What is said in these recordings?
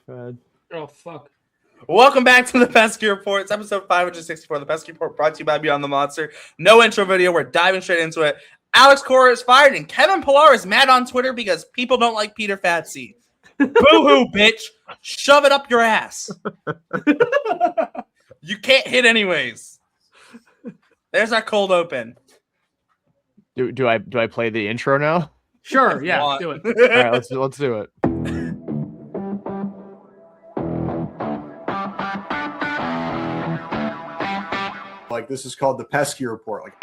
God. Oh, fuck. Welcome back to the Pesky Report. It's episode 564. The Pesky Report brought to you by Beyond the Monster. No intro video. We're diving straight into it. Alex Cora is fired, and Kevin Pillar is mad on Twitter because people don't like Peter Fatsy. Boo-hoo, bitch. Shove it up your ass. You can't hit anyways. There's our cold open. Do I play the intro now? Sure, yeah, do it. All right, let's do it. Like, this is called the Pesky Report. Like,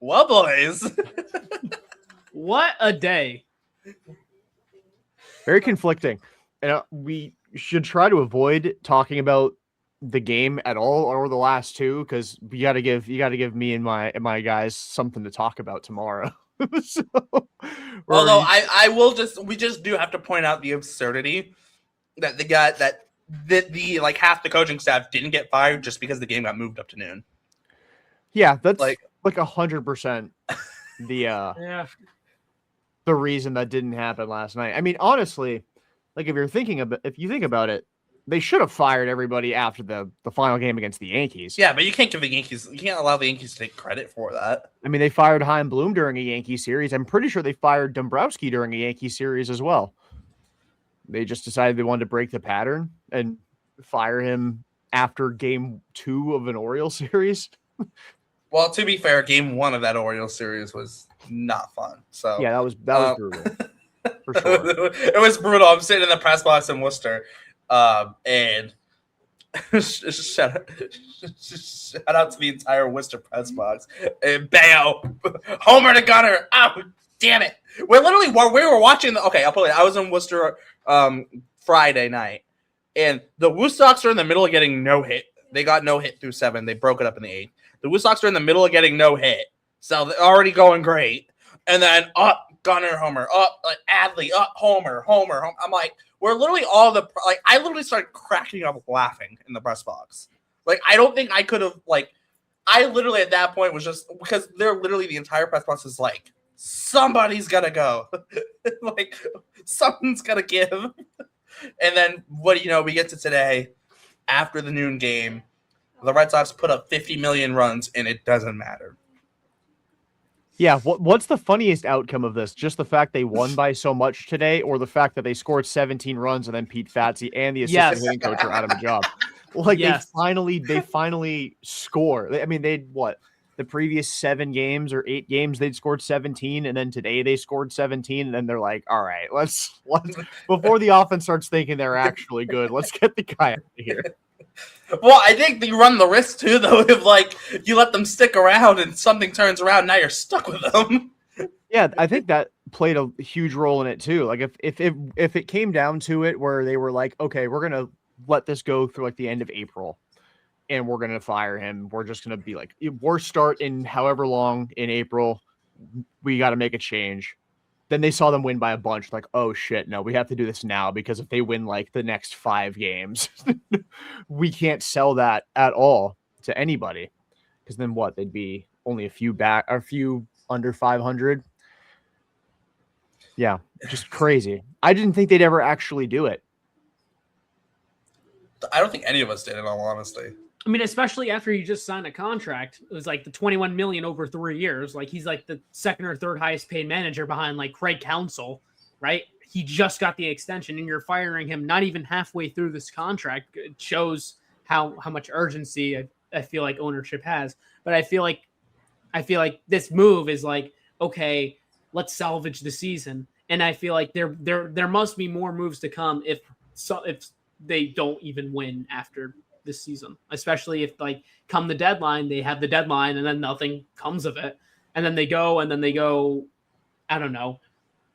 well, boys. What a day. Very conflicting. And we should try to avoid talking about the game at all or the last two, because you got to give me and my guys something to talk about tomorrow. So, although we just do have to point out the absurdity that the guy that the like half the coaching staff didn't get fired just because the game got moved up to noon. Yeah, that's like 100% Yeah. the reason that didn't happen last night. I mean, honestly, like if you think about it, they should have fired everybody after the final game against the Yankees. Yeah, but you can't allow the Yankees to take credit for that. I mean, they fired Chaim Bloom during a Yankee series. I'm pretty sure they fired Dombrowski during a Yankee series as well. They just decided they wanted to break the pattern and fire him after game 2 of an Orioles series. Well, to be fair, game 1 of that Orioles series was not fun. So yeah, that was brutal. For sure. It was brutal. I'm sitting in the press box in Worcester. And shout out to the entire Worcester press box. And Bayo, homer to Gunner. Oh, damn it! We were watching. I was in Worcester Friday night, and the Red Sox are in the middle of getting no hit. They got no hit through 7. They broke it up in the 8th. The Red Sox are in the middle of getting no hit, so they're already going great. And then up Gunner homer, up like Adley, up homer. I'm like. We're literally I literally started cracking up laughing in the press box. Like, I don't think I could have, I literally at that point was just, because they're literally, the entire press box is like, somebody's gonna go. Like, something's gonna give. And then, what do you know, we get to today, after the noon game, the Red Sox put up 50 million runs, and it doesn't matter. Yeah, what's the funniest outcome of this? Just the fact they won by so much today, or the fact that they scored 17 runs and then Pete Fatsy and the assistant hitting coach are out of a job? Like, they finally score. I mean, the previous 7 games or 8 games they'd scored 17, and then today they scored 17, and then they're like, all right, let's before the offense starts thinking they're actually good, let's get the guy out of here. Well, I think they run the risk too, though, if you let them stick around and something turns around, now you're stuck with them. Yeah, I think that played a huge role in it too. Like if it came down to it, where they were like, okay, we're gonna let this go through like the end of April, and we're gonna fire him. We're just gonna be like, worst start in however long in April. We got to make a change. Then they saw them win by a bunch. Like, oh shit, no, we have to do this now, because if they win like the next 5 games, we can't sell that at all to anybody. Because then what? They'd be only a few under 500. Yeah, just crazy. I didn't think they'd ever actually do it. I don't think any of us did, in all honesty. I mean, especially after he just signed a contract. It was like the $21 million over 3 years. Like, he's like the second or third highest paid manager behind like Craig Counsell, right? He just got the extension, and you're firing him not even halfway through this contract. It shows how much urgency I feel like ownership has. But I feel like this move is like, okay, let's salvage the season. And I feel like there must be more moves to come if they don't even win after this season, especially if like come the deadline, they have the deadline and then nothing comes of it. And then they go, I don't know,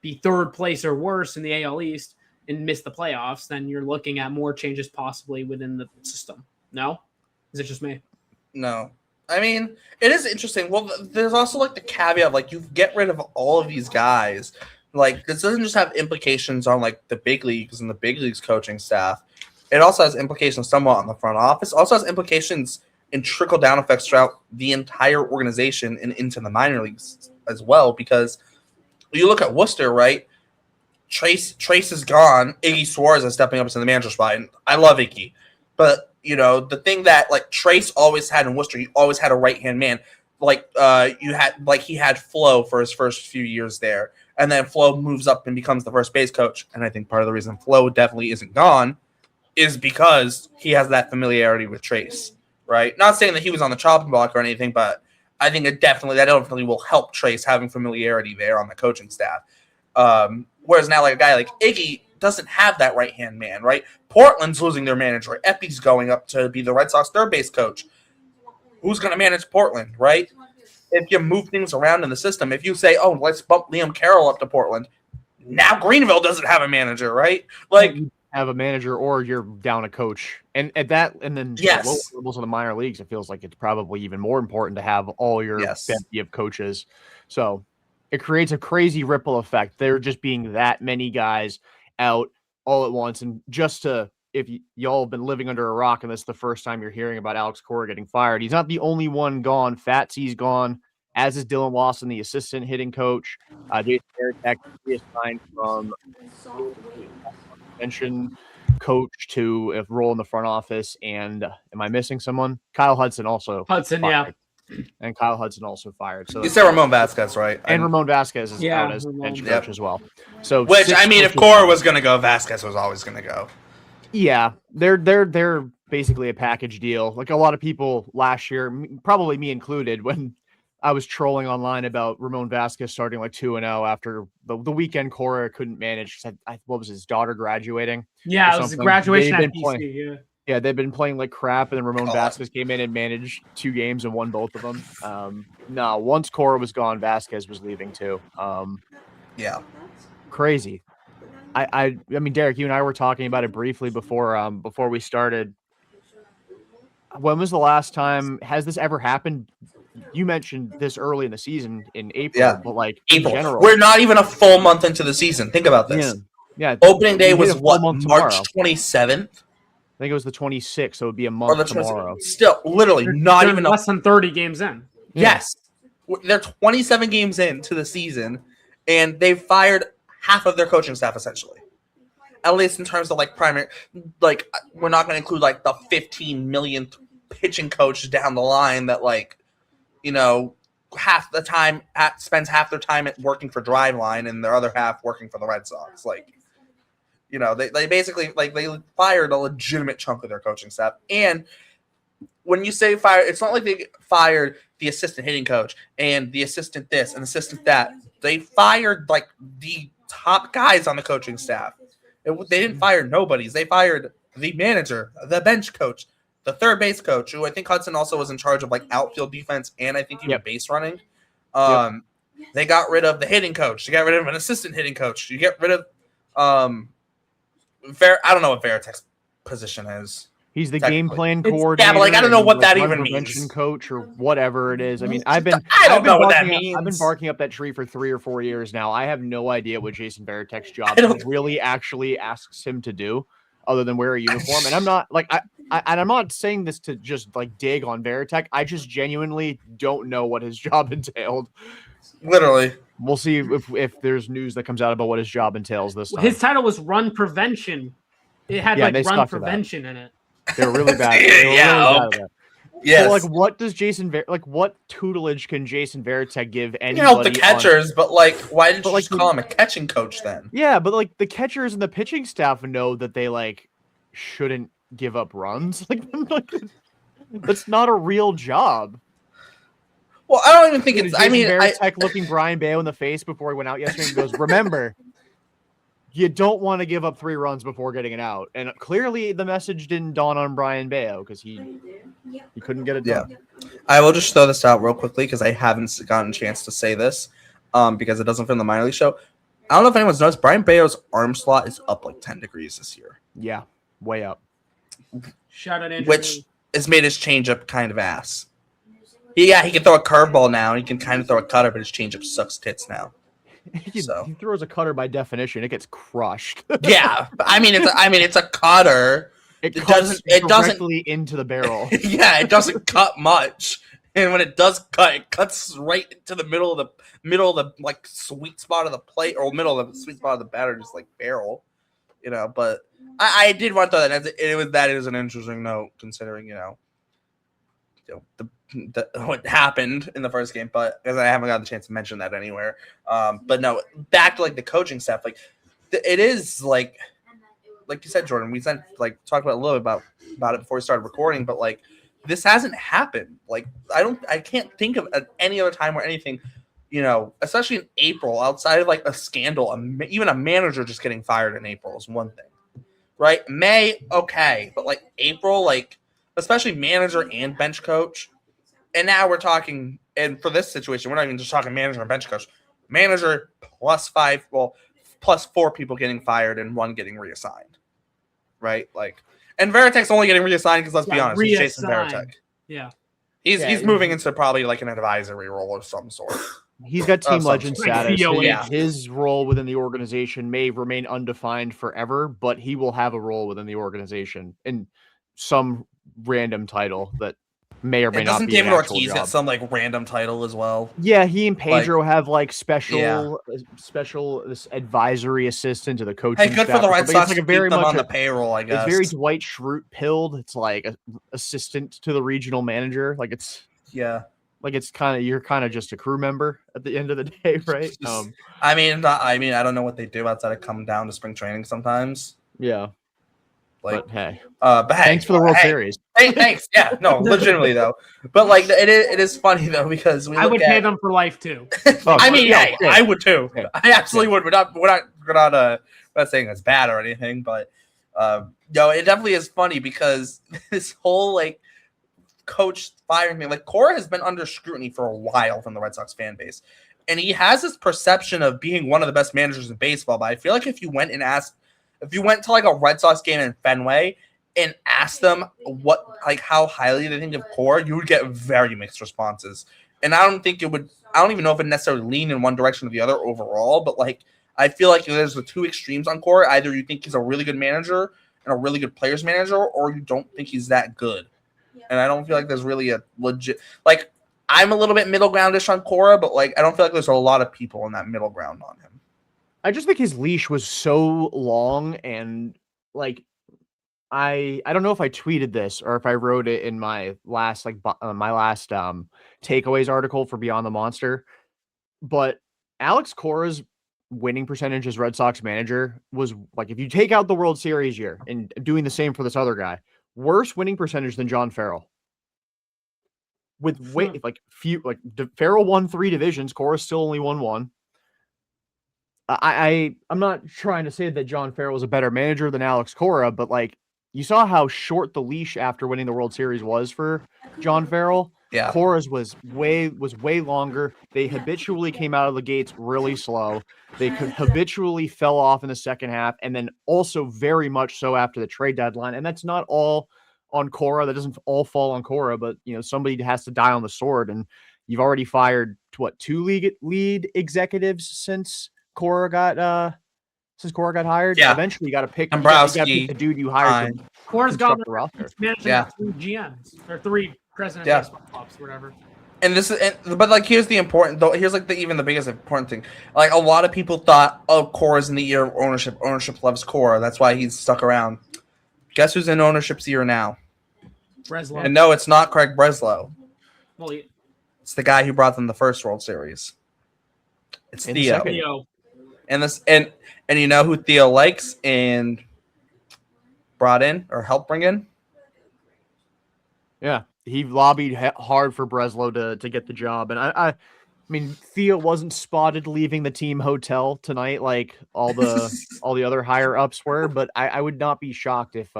be third place or worse in the AL East and miss the playoffs. Then you're looking at more changes possibly within the system. No? Is it just me? No. I mean, it is interesting. Well, there's also like the caveat, like you get rid of all of these guys. Like, this doesn't just have implications on like the big leagues and the big leagues coaching staff. It also has implications somewhat on the front office. Also has implications and trickle-down effects throughout the entire organization and into the minor leagues as well. Because you look at Worcester, right? Trace is gone. Iggy Suarez is stepping up into the manager spot, and I love Iggy. But, the thing that, Trace always had in Worcester, he always had a right-hand man. He had Flo for his first few years there. And then Flo moves up and becomes the first base coach. And I think part of the reason Flo definitely isn't gone is because he has that familiarity with Trace, right? Not saying that he was on the chopping block or anything, but I think that definitely will help Trace having familiarity there on the coaching staff. Whereas now, a guy like Iggy doesn't have that right-hand man, right? Portland's losing their manager. Epi's going up to be the Red Sox third base coach. Who's going to manage Portland, right? If you move things around in the system, if you say, oh, let's bump Liam Carroll up to Portland, now Greenville doesn't have a manager, right? Have a manager or you're down a coach. And at that, and then yes, lower levels of the minor leagues, it feels like it's probably even more important to have all your bevy of coaches. So it creates a crazy ripple effect. There just being that many guys out all at once. And if y'all have been living under a rock and this is the first time you're hearing about Alex Cora getting fired, he's not the only one gone. Fatsy's gone, as is Dylan Lawson, the assistant hitting coach. Jason Varitek reassigned from mention coach to a role in the front office. And am I missing someone? Kyle Hudson also. Fired. And Kyle Hudson also fired. So you said Ramon Vasquez, right? And Ramon Vasquez is out as bench coach as well. So if Cora was going to go, Vasquez was always going to go. Yeah, they're basically a package deal. Like a lot of people last year, probably me included, when I was trolling online about Ramon Vasquez starting 2-0 after the weekend Cora couldn't manage. What was his daughter graduating? Yeah, it was a graduation at PC. Yeah, they've been playing like crap, and then Ramon Vasquez came in and managed 2 games and won both of them. Once Cora was gone, Vasquez was leaving too. Crazy. I mean, Derek, you and I were talking about it briefly before we started. When was the last time? Has this ever happened? You mentioned this early in the season in April, but April. In general, we're not even a full month into the season. Think about this. Yeah. Opening day was March 27th. I think it was the 26th, so it would be a month tomorrow. Still, literally, not even less than 30 games in. Yes, they're 27 games into the season, and they've fired half of their coaching staff essentially. At least in terms of primary, we're not going to include the 15 millionth pitching coach down the line that half the time spends half their time working for Driveline and their other half working for the Red Sox. They basically they fired a legitimate chunk of their coaching staff. And when you say fire, it's not like they fired the assistant hitting coach and the assistant this and assistant that. They fired the top guys on the coaching staff. They didn't fire nobodies. They fired the manager, the bench coach, the third base coach, who I think Hudson also was in charge of outfield defense and I think even base running. They got rid of the hitting coach. They got rid of an assistant hitting coach. You get rid of I don't know what Varitek's position is. He's the game plan coordinator. Yeah, but I don't know what that even means. Coach or whatever it is. I mean, I don't know what that means. I've been barking up that tree for 3 or 4 years now. I have no idea what Jason Varitek's job really actually asks him to do, other than wear a uniform. And I'm not I'm not saying this to just dig on Varitek. I just genuinely don't know what his job entailed. Literally. We'll see if there's news that comes out about what his job entails this time. His title was run prevention. It had run prevention in it. They're really bad. Yes. So, what does what tutelage can Jason Varitek give anybody? You help the catchers, but why didn't you just call him a catching coach then? Yeah, but the catchers and the pitching staff know that they shouldn't give up runs. That's not a real job. Well, I don't even think it's. Jason Varitek looking Brian Bayo in the face before he went out yesterday and goes, "Remember, you don't want to give up 3 runs before getting it out." And clearly the message didn't dawn on Brian Bayo because he couldn't get it done. Yeah. I will just throw this out real quickly because I haven't gotten a chance to say this because it doesn't fit in the minor league show. I don't know if anyone's noticed, Brian Bayo's arm slot is up 10 degrees this year. Yeah, way up. Shout out Andrew. Which has made his changeup kind of ass. Yeah, he can throw a curveball now. He can kind of throw a cutter, but his changeup sucks tits now. He throws a cutter by definition; it gets crushed. Yeah, it's a cutter. It cuts it doesn't directly into the barrel. Yeah, it doesn't cut much. And when it does cut, it cuts right into the middle of the like sweet spot of the plate, or middle of the sweet spot of the batter, just like barrel. But I did want to throw that. That is an interesting note, considering what happened in the first game, but because I haven't got the chance to mention that anywhere. But no, back to like the coaching staff, like it is like you said, Jordan. We talked about a little bit about it before we started recording, but like this hasn't happened. Like I can't think of any other time where anything, especially in April, outside of like a scandal, even a manager just getting fired in April is one thing, right? May, okay, but like April, like especially manager and bench coach. And now we're talking, and for this situation, we're not even just talking manager and bench coach. Manager plus 4 people getting fired and 1 getting reassigned, right? Like, and Veritek's only getting reassigned because let's be honest, he's Jason Veritek. Yeah, he's moving into probably like an advisory role of some sort. He's got team legend status. His role within the organization may remain undefined forever, but he will have a role within the organization in some random title that may or may not be. Doesn't David Ortiz get some like random title as well? Yeah, he and Pedro have like special this advisory assistant to the coaching. Hey, good staff. for the Red Sox like to keep them on the payroll, I guess. It's very Dwight Schrute-pilled. It's like an assistant to the regional manager. Like it's you're kind of just a crew member at the end of the day, right? I mean, I don't know what they do outside of come down to spring training sometimes. Yeah. Like, but hey, thanks for the World Series. Hey, thanks. Yeah, no, legitimately though. But like, it is funny though because I would pay them for life too. I would too. Yeah. I absolutely would. We're not saying it's bad or anything, but it definitely is funny because this whole like coach firing thing, like Cora has been under scrutiny for a while from the Red Sox fan base, and he has this perception of being one of the best managers in baseball. But I feel like if you went to like a Red Sox game in Fenway and asked them how highly they think of Cora, you would get very mixed responses. And I don't even know if it necessarily lean in one direction or the other overall, but like, I feel like there's the two extremes on Cora. Either you think he's a really good manager and a really good players manager, or you don't think he's that good. Yeah. And I don't feel like there's really a legit, like, I'm a little bit middle groundish on Cora, but like, I don't feel like there's a lot of people in that middle ground on him. I just think his leash was so long, and like I don't know if I tweeted this or if I wrote it in my last takeaways article for Beyond the Monster, but Alex Cora's winning percentage as Red Sox manager was like, if you take out the World Series year and doing the same for this other guy, worse winning percentage than John Farrell. With Farrell won 3 divisions, Cora still only won 1. I'm not trying to say that John Farrell was a better manager than Alex Cora, but like, you saw how short the leash after winning the World Series was for John Farrell. Yeah, Cora's was way longer. They habitually came out of the gates really slow. They habitually fell off in the second half, and then also very much so after the trade deadline. And that's not all on Cora. That doesn't all fall on Cora, but somebody has to die on the sword. And you've already fired 2 lead executives since Cora got hired. Yeah. Eventually you got to pick Dombrowski, the dude you hired. Cora's got the roster. Managing 3 GMs or 3 presidents of baseball clubs, whatever. And but like, here's the important though. Here's like even the biggest important thing. Like, a lot of people thought, oh, Cora's in the year of ownership. Ownership loves Cora. That's why he's stuck around. Guess who's in ownership's year now? Breslow. And no, it's not Craig Breslow. Well, it's the guy who brought them the first World Series. It's Theo. And you know who Theo likes and brought in or helped bring in? Yeah, he lobbied hard for Breslow to get the job, and I mean, Theo wasn't spotted leaving the team hotel tonight like all the other higher ups were, but I would not be shocked if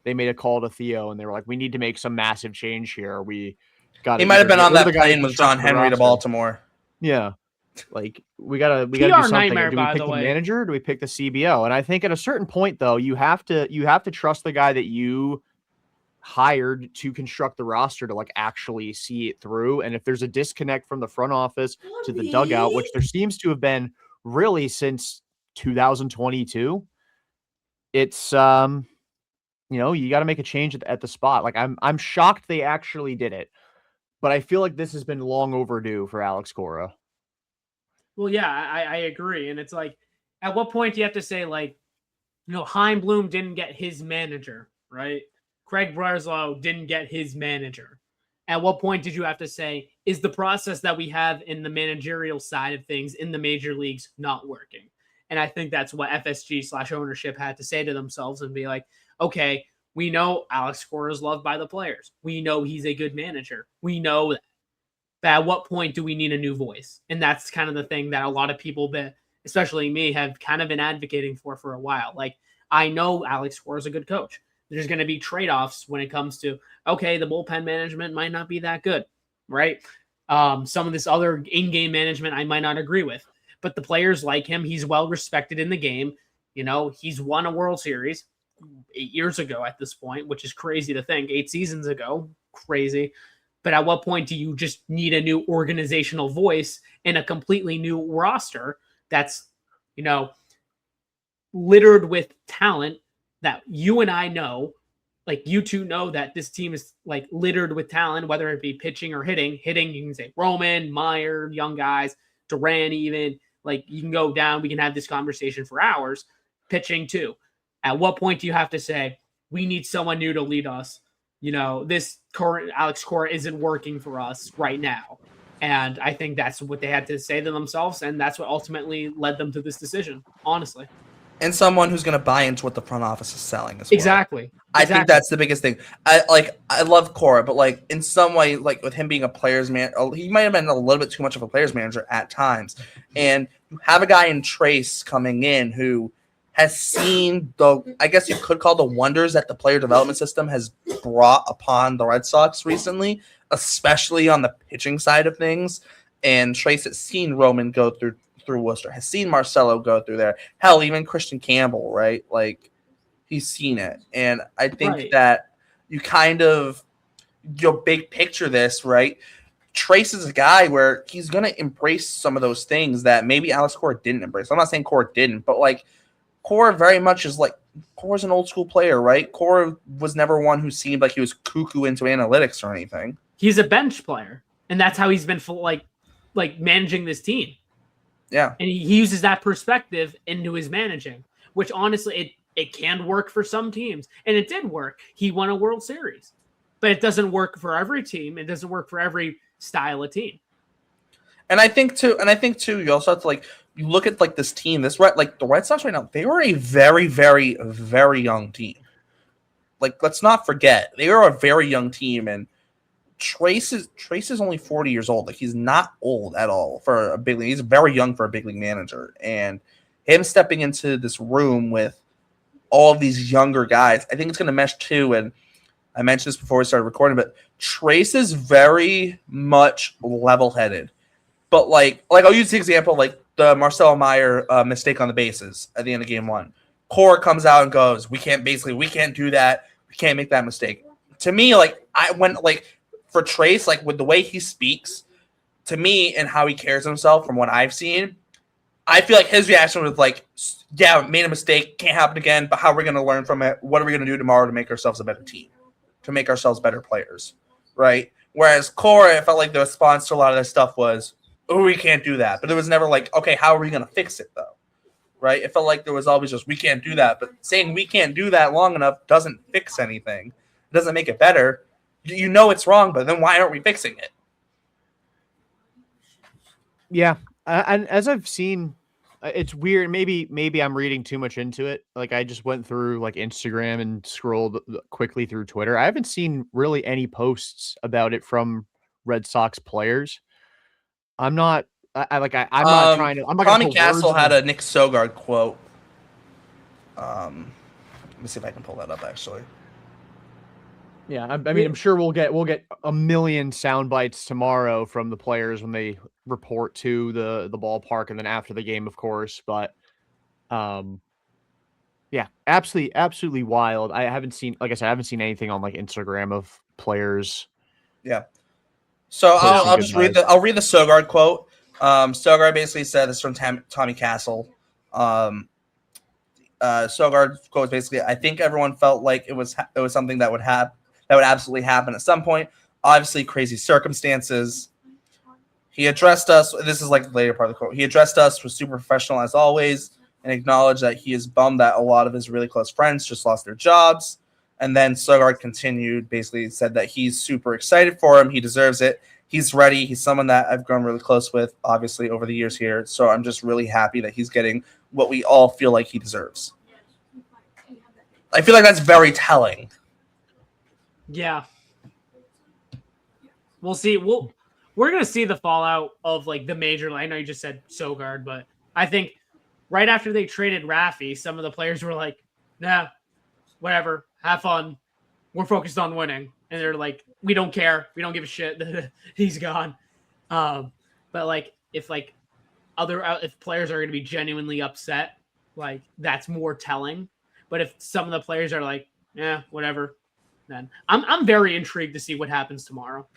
they made a call to Theo and they were like, we need to make some massive change here. We got. He might have been on that plane with John Henry to Baltimore. Yeah. Like, we gotta do something. Do we pick the manager? Or do we pick the CBO? And I think at a certain point, though, you have to trust the guy that you hired to construct the roster to like actually see it through. And if there's a disconnect from the front office to the dugout, which there seems to have been really since 2022, it's you got to make a change at the spot. Like I'm shocked they actually did it, but I feel like this has been long overdue for Alex Cora. Well, yeah, I agree. And it's like, at what point do you have to say, like, Heimblum didn't get his manager, right? Craig Breslow didn't get his manager. At what point did you have to say, is the process that we have in the managerial side of things in the major leagues not working? And I think that's what FSG/ownership had to say to themselves and be like, okay, we know Alex Cora is loved by the players. We know he's a good manager. We know that. But at what point do we need a new voice? And that's kind of the thing that a lot of people, that especially me, have kind of been advocating for a while. Like, I know Alex Cora is a good coach. There's going to be trade-offs when it comes to, okay, the bullpen management might not be that good, right? Some of this other in-game management I might not agree with. But the players like him. He's well-respected in the game. He's won a World Series 8 years ago at this point, which is crazy to think. 8 seasons ago. Crazy. But at what point do you just need a new organizational voice and a completely new roster that's, littered with talent that you and I know, like you two know that this team is like littered with talent, whether it be pitching or hitting. Hitting, you can say Roman, Meyer, young guys, Duran even. Like, you can go down. We can have this conversation for hours. Pitching too. At what point do you have to say, we need someone new to lead us? This current Alex Cora isn't working for us right now. And I think that's what they had to say to themselves. And that's what ultimately led them to this decision, honestly. And someone who's going to buy into what the front office is selling as well. Exactly. I think that's the biggest thing. I love Cora, but like in some way, like with him being a player's man, he might have been a little bit too much of a player's manager at times. And you have a guy in Trace coming in who has seen I guess you could call the wonders that the player development system has brought upon the Red Sox recently, especially on the pitching side of things. And Trace has seen Roman go through Worcester, has seen Marcelo go through there. Hell, even Christian Campbell, right? Like, he's seen it. And I think that you kind of, big picture this, right? Trace is a guy where he's going to embrace some of those things that maybe Alex Cora didn't embrace. I'm not saying Cora didn't, but like, Cora very much is like, Cora's an old school player, right? Cora was never one who seemed like he was cuckoo into analytics or anything. He's a bench player, and that's how he's been like managing this team. Yeah. And he uses that perspective into his managing, which honestly, it can work for some teams. And it did work. He won a World Series. But it doesn't work for every team. It doesn't work for every style of team. And I think too, you also have to you look at this team, the Red Sox right now, they are a very, very, very young team. Like, let's not forget, they are a very young team, and Trace is only 40 years old. Like, he's not old at all for a big league. He's very young for a big league manager. And him stepping into this room with all of these younger guys, I think it's going to mesh too. And I mentioned this before we started recording, but Trace is very much level-headed. But I'll use the example, the Marcelo Meyer mistake on the bases at the end of game 1. Cora comes out and goes, we can't do that. We can't make that mistake. To me, for Trace, with the way he speaks, to me, and how he carries himself from what I've seen, I feel like his reaction was yeah, made a mistake, can't happen again, but how are we going to learn from it? What are we going to do tomorrow to make ourselves a better team, to make ourselves better players, right? Whereas Cora, it felt like the response to a lot of this stuff was, oh, we can't do that. But it was never okay, how are we going to fix it, though? Right? It felt like there was always just, we can't do that. But saying we can't do that long enough doesn't fix anything. It doesn't make it better. You know it's wrong, but then why aren't we fixing it? Yeah. And as I've seen, it's weird. Maybe I'm reading too much into it. I just went through Instagram and scrolled quickly through Twitter. I haven't seen really any posts about it from Red Sox players. I'm not trying to. I'm not. Tommy Castle had a Nick Sogard quote. Let me see if I can pull that up. Actually, yeah. I mean, I'm sure we'll get a million sound bites tomorrow from the players when they report to the ballpark, and then after the game, of course. But, yeah, absolutely wild. I haven't seen, like I said, I haven't seen anything on Instagram of players. Yeah. So I'll just read the Sogard quote. Sogard basically said this from Tommy Castle. Sogard quote was basically, "I think everyone felt like it was something that would absolutely happen at some point. Obviously, crazy circumstances. He addressed us." This is like the later part of the quote. "He addressed us, was super professional as always, and acknowledged that he is bummed that a lot of his really close friends just lost their jobs." And then Sogard continued, basically said that he's super excited for him. He deserves it. He's ready. He's someone that I've grown really close with, obviously, over the years here. So I'm just really happy that he's getting what we all feel like he deserves. I feel like that's very telling. Yeah. We'll see. We're going to see the fallout of like the major. I know you just said Sogard, but I think right after they traded Raffy, some of the players were like, nah, whatever, have fun. We're focused on winning. And they're like, we don't care. We don't give a shit. He's gone. But like, if players are going to be genuinely upset, like that's more telling. But if some of the players are like, yeah, whatever, then I'm very intrigued to see what happens tomorrow,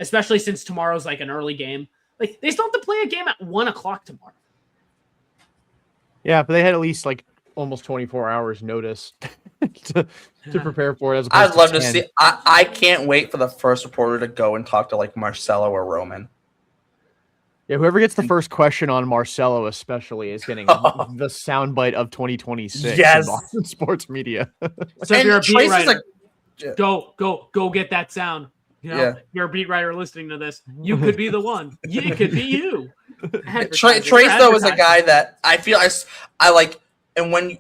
especially since tomorrow's like an early game. Like they still have to play a game at 1:00 tomorrow. Yeah, but they had at least like almost 24 hours notice to prepare for it. As I'd love to 10. see. I can't wait for the first reporter to go and talk to like Marcelo or Roman. Yeah, whoever gets the first question on Marcelo, especially, is getting the soundbite of 2026 Yes. in Boston sports media. So if you're a beat Tracy's writer, like, go get that sound. You know, if you're a beat writer listening to this, you could be the one. It could be you. Trace though is a guy that I feel I like, and when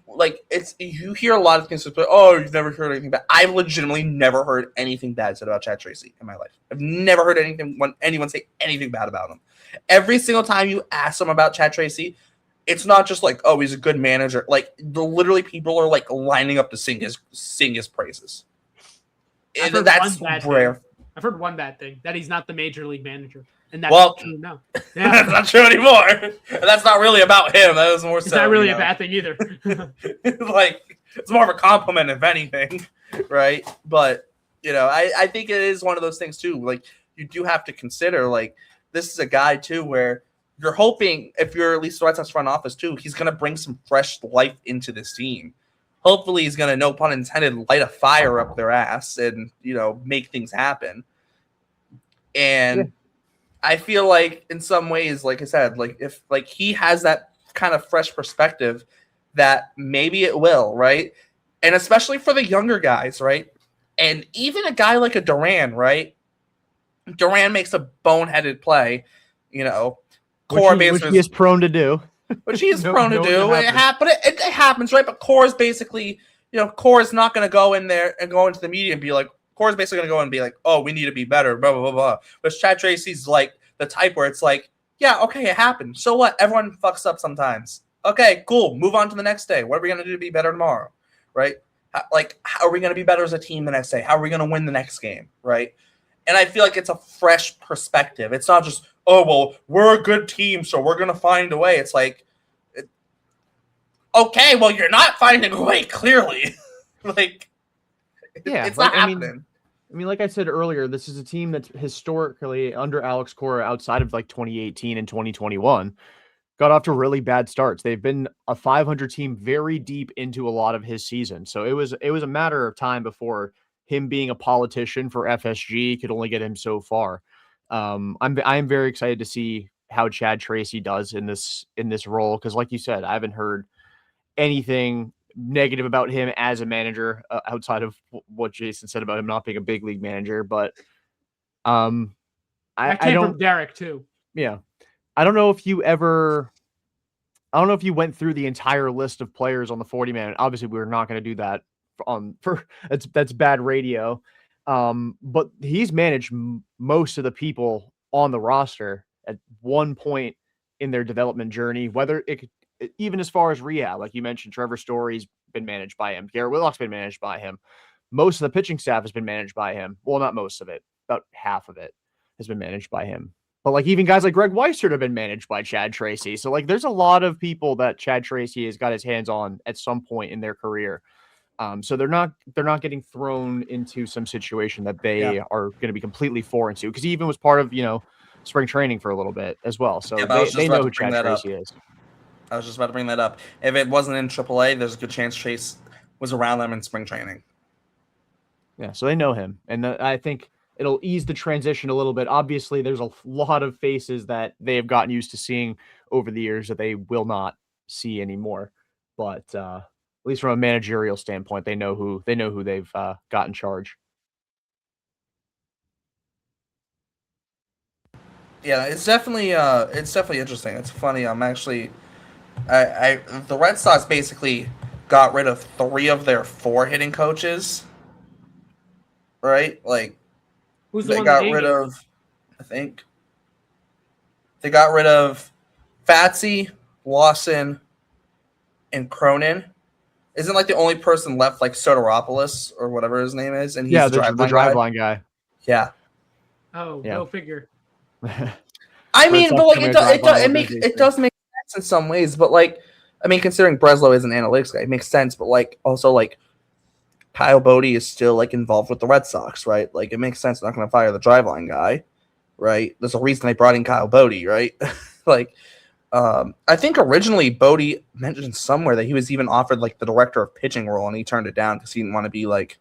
you hear a lot of things, but you've never heard anything bad. I've legitimately never heard anything bad said about Chad Tracy in my life. I've never heard anyone say anything bad about him. Every single time you ask them about Chad Tracy, it's not just like, oh, he's a good manager. Like literally, people are like lining up to sing his praises. That's rare. I've heard one bad thing, that he's not the major league manager. And that's true now. Yeah. That's not true anymore. And that's not really about him. That was more so. It's not really a bad thing either. Like, it's more of a compliment, if anything, right? But, I think it is one of those things, too. Like, you do have to consider, like, this is a guy, too, where you're hoping, if you're at least the Red Sox front office, too, he's going to bring some fresh life into this team. Hopefully he's going to, no pun intended, light a fire up their ass and, make things happen. And I feel like in some ways, like I said, like if like he has that kind of fresh perspective, that maybe it will, right? And especially for the younger guys, right? And even a guy like a Duran, right? Duran makes a boneheaded play, Cora which he is prone to do. Which he is prone to do. It happens, right? But Cora's basically, Cora's not going to go in there and go into the media and be like, Cora's basically going to go and be like, oh, we need to be better, blah, blah, blah, blah. But Chad Tracy's like the type where it's like, yeah, okay, it happened. So what? Everyone fucks up sometimes. Okay, cool. Move on to the next day. What are we going to do to be better tomorrow, right? How are we going to be better as a team the next day? How are we going to win the next game, right? And I feel like it's a fresh perspective. It's not just, oh, well, we're a good team, so we're going to find a way. It's like, okay, well, you're not finding a way, clearly. It's not happening. I mean, like I said earlier, this is a team that's historically under Alex Cora, outside of like 2018 and 2021, got off to really bad starts. They've been a 500 team very deep into a lot of his season. So it was a matter of time before him being a politician for FSG could only get him so far. I'm very excited to see how Chad Tracy does in this role, because like you said, I haven't heard anything negative about him as a manager outside of what Jason said about him not being a big league manager. But I came from Derrik too. Yeah. I don't know if you went through the entire list of players on the 40-man. Obviously, we're not going to do that that's bad radio. But he's managed most of the people on the roster at one point in their development journey, whether even as far as rehab, like you mentioned, Trevor Story's been managed by him. Garrett Whitlock's been managed by him. Most of the pitching staff has been managed by him. Well, not most of it. About half of it has been managed by him. But like even guys like Greg Weissert have been managed by Chad Tracy. So like there's a lot of people that Chad Tracy has got his hands on at some point in their career. So they're not getting thrown into some situation that they are going to be completely foreign to, because he even was part of spring training for a little bit as well. So they know who Chad Tracy is. I was just about to bring that up. If it wasn't in AAA, there's a good chance Chase was around them in spring training. Yeah, so they know him, and I think it'll ease the transition a little bit. Obviously, there's a lot of faces that they have gotten used to seeing over the years that they will not see anymore. But at least from a managerial standpoint, they know who they've got in charge. Yeah, it's definitely interesting. It's funny. I'm actually, the Red Sox basically got rid of 3 of their 4 hitting coaches, right? Like Who's the they one got that rid gave of, I think they got rid of Fatsy, Lawson, and Cronin. Isn't like the only person left like Soteropoulos or whatever his name is, and he's Yeah, the the driveline guy. Yeah. Oh, Yeah. go figure. I mean, Red but Sox like becoming a it does make sense in some ways, but like I mean, considering Breslow is an analytics guy, it makes sense. But like also like Kyle Bodie is still like involved with the Red Sox, right? Like it makes sense. They're not going to fire the driveline guy, right? There's a reason they brought in Kyle Bodie, right? Like I think originally Bodie mentioned somewhere that he was even offered like the director of pitching role, and he turned it down because he didn't want to be like,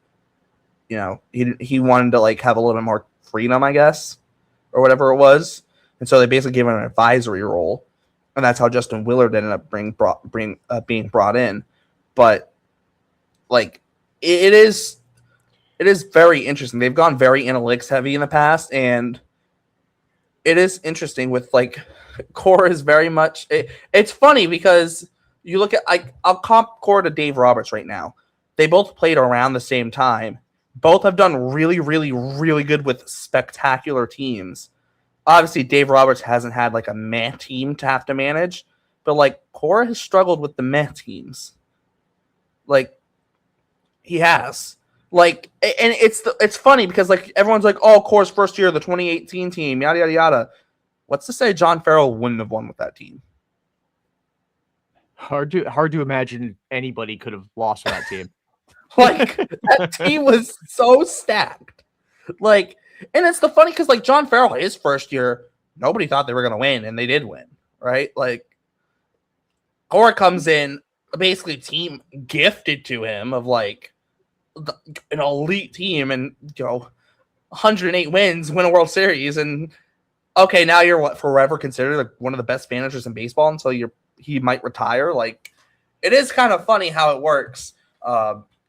you know, he wanted to like have a little bit more freedom, I guess, or whatever it was. And so they basically gave him an advisory role, and that's how Justin Willard ended up being brought in. But like it is very interesting. They've gone very analytics heavy in the past, and it is interesting with like Cora is very much. It's funny because you look at I'll comp Cora to Dave Roberts right now. They both played around the same time. Both have done really, really, really good with spectacular teams. Obviously, Dave Roberts hasn't had like a meh team to have to manage, but like Cora has struggled with the meh teams. Like he has. Like, and it's funny because like everyone's like, oh, Cora's first year, the 2018 team, yada yada yada. What's to say John Farrell wouldn't have won with that team? Hard to imagine anybody could have lost with that team. Like that team was so stacked. Like, and it's the funny because like John Farrell, his first year, nobody thought they were gonna win, and they did win, right? Like Cora comes in, basically team gifted to him of like an elite team, and 108 wins, win a World Series, and okay, now you're forever considered like one of the best managers in baseball until he might retire. Like it is kind of funny how it works.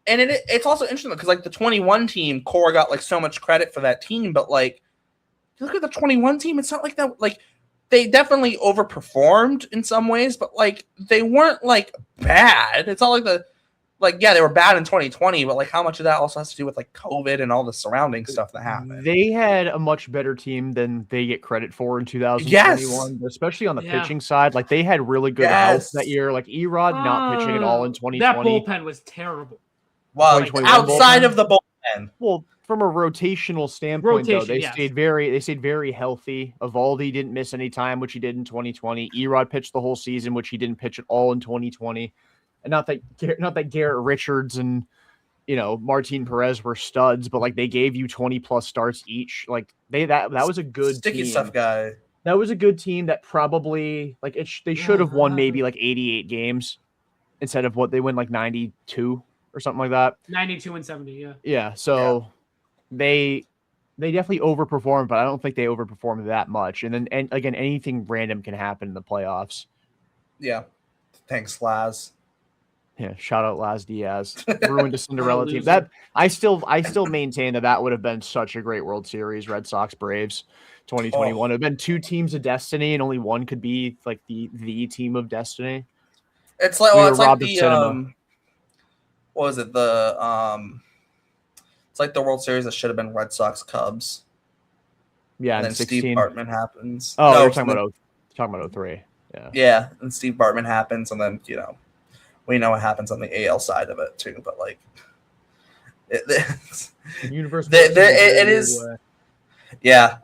And it's also interesting because like the 21 team, Cora got like so much credit for that team, but like if you look at the 21 team, it's not like that. Like they definitely overperformed in some ways, but like they weren't like bad. It's not like yeah, they were bad in 2020, but like how much of that also has to do with like COVID and all the surrounding stuff that happened. They had a much better team than they get credit for in 2021, especially on the pitching side. Like they had really good health that year. Like Erod not pitching at all in 2020. That bullpen was terrible. Well, outside of the bullpen. Well, from a rotational standpoint, though, they stayed very healthy. Evaldi didn't miss any time, which he did in 2020. Erod pitched the whole season, which he didn't pitch at all in 2020. And not that Garrett Richards and Martin Perez were studs, but like they gave you 20+ starts each. Like that was a good sticky team. stuff guy. That was a good team that probably like they should have won maybe like 88 games instead of what they win like 92 or something like that. 92 and 70, yeah. Yeah, so they definitely overperformed, but I don't think they overperformed that much. And again, anything random can happen in the playoffs. Yeah. Thanks, Laz. Yeah, shout out Laz Diaz. Ruined a Cinderella team. That I still maintain that would have been such a great World Series, Red Sox Braves 2021. It would have been 2 teams of destiny, and only one could be like the team of destiny. It's like it's like the what was it? It's like the World Series that should have been Red Sox Cubs. Yeah, and then 16. Steve Bartman happens. Oh, no, you're talking about 03. Yeah. Yeah, and Steve Bartman happens, and then we know what happens on the AL side of it too. But like, it is. Yeah,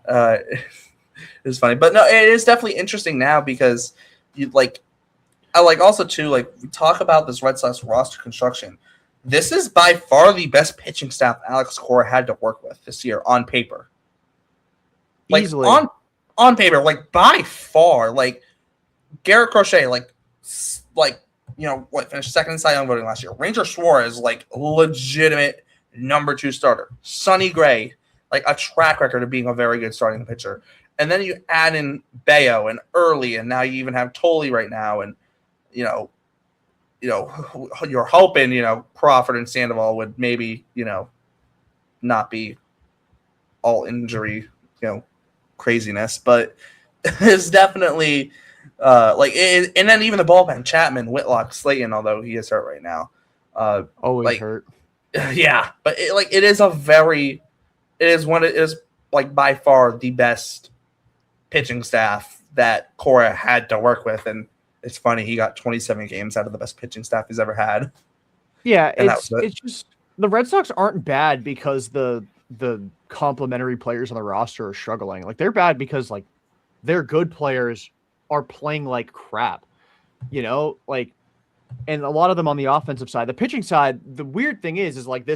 it's funny, but no, it is definitely interesting now because I like also too, like we talk about this Red Sox roster construction. This is by far the best pitching staff Alex Cora had to work with this year on paper. Like easily on paper, like by far, like Garrett Crochet, like like, finished second in Cy Young voting last year. Ranger Suarez, like, legitimate number 2 starter. Sonny Gray, like, a track record of being a very good starting pitcher. And then you add in Bayo and Early, and now you even have Tolley right now. And, you're hoping, Crawford and Sandoval would maybe, not be all injury, craziness. But it's definitely and then even the bullpen, Chapman, Whitlock, Slayton, although he is hurt right now. Always hurt. Yeah, but it is by far the best pitching staff that Cora had to work with, and it's funny he got 27 games out of the best pitching staff he's ever had. Yeah, it's just the Red Sox aren't bad because the complementary players on the roster are struggling. Like, they're bad because like their good players are playing like crap. And a lot of them on the offensive side. The pitching side, the weird thing is like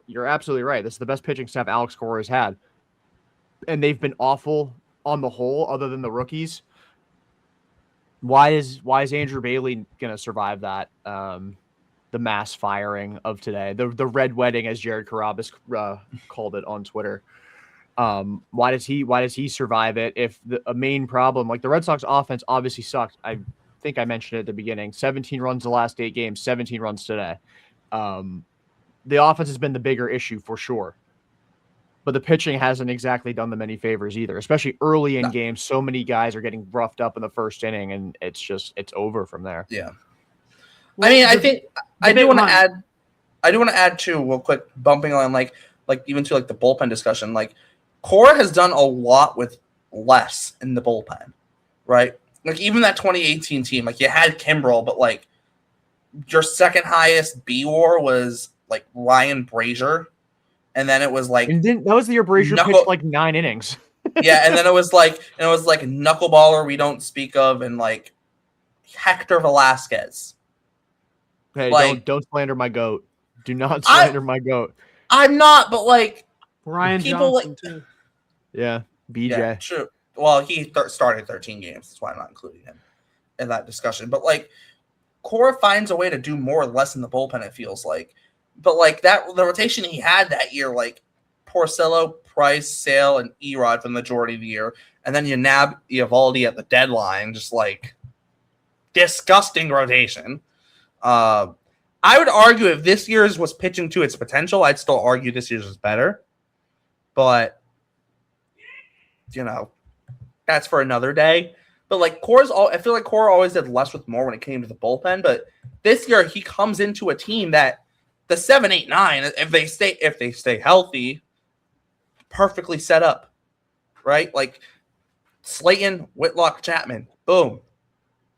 you're absolutely right. This is the best pitching staff Alex Cora has had. And they've been awful on the whole, other than the rookies. Why is Andrew Bailey gonna survive that? The mass firing of today, the red wedding, as Jared Carabas called it on Twitter. Why does he survive it? If a main problem, like the Red Sox offense obviously sucked. I think I mentioned it at the beginning. 17 runs the last 8 games, 17 runs today. The offense has been the bigger issue for sure. But the pitching hasn't exactly done them any favors either, especially early in games. So many guys are getting roughed up in the first inning, and it's over from there. Yeah. Well, I mean, I think I do want to add too, real quick, bumping on like even to like the bullpen discussion. Like, Cora has done a lot with less in the bullpen, right? Like, even that 2018 team, like, you had Kimbrel, but like your second highest B-WAR was like Ryan Brazier. And then it was like, and then that was the year Brazier pitched like 9 innings. Yeah, and then it was like knuckleballer we don't speak of, and like Hector Velasquez. Hey, like, don't slander my goat. Do not slander my goat. I'm not, but like Ryan Johnson too. Yeah, BJ. Yeah, true. Well, he started 13 games. That's why I'm not including him in that discussion. But like, Cora finds a way to do more or less in the bullpen, it feels like. But like the rotation he had that year, like Porcello, Price, Sale, and Erod for the majority of the year, and then you nab Eovaldi at the deadline, just like disgusting rotation. I would argue if this year's was pitching to its potential, I'd still argue this year's is better. But that's for another day. But like I feel like Cora always did less with more when it came to the bullpen. But this year he comes into a team that the 7, 8, 9, if they stay healthy, perfectly set up, right? Like Slayton, Whitlock, Chapman, boom,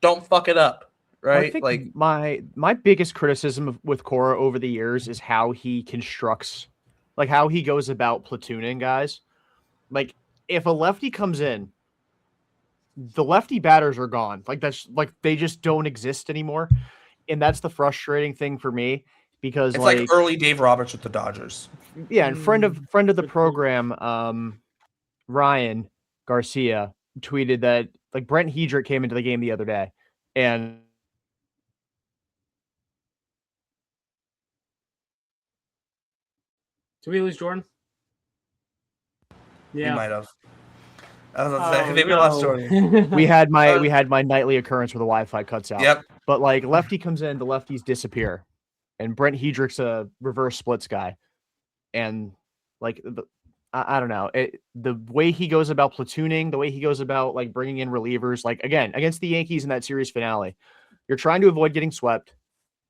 don't fuck it up, right? I think my biggest criticism with Cora over the years is how he constructs, like how he goes about platooning guys. Like, if a lefty comes in, the lefty batters are gone. Like, that's like they just don't exist anymore, and that's the frustrating thing for me. Because it's like early Dave Roberts with the Dodgers. Yeah, and friend of the program, Ryan Garcia tweeted that like Brent Hedrick came into the game the other day, and did we lose Jordan? Yeah, we might have. Maybe lost Jordan. we had my nightly occurrence where the Wi-Fi cuts out. Yep. But like lefty comes in, the lefties disappear. And Brent Hedrick's a reverse splits guy. And like, I don't know, the way he goes about platooning, the way he goes about like bringing in relievers, like again, against the Yankees in that series finale, you're trying to avoid getting swept.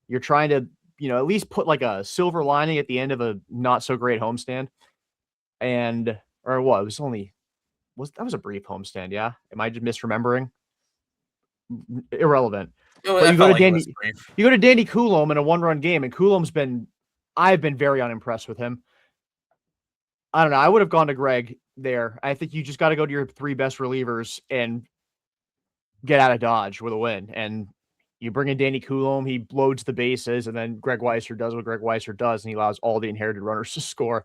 You're trying to, at least put like a silver lining at the end of a not so great homestand. That was a brief homestand. Yeah. Am I just misremembering? Irrelevant. But you go to Danny Coulomb in a 1-run game, and Coulomb's I've been very unimpressed with him. I don't know. I would have gone to Greg there. I think you just got to go to your 3 best relievers and get out of Dodge with a win. And you bring in Danny Coulomb, he loads the bases, and then Greg Weisser does what Greg Weisser does, and he allows all the inherited runners to score.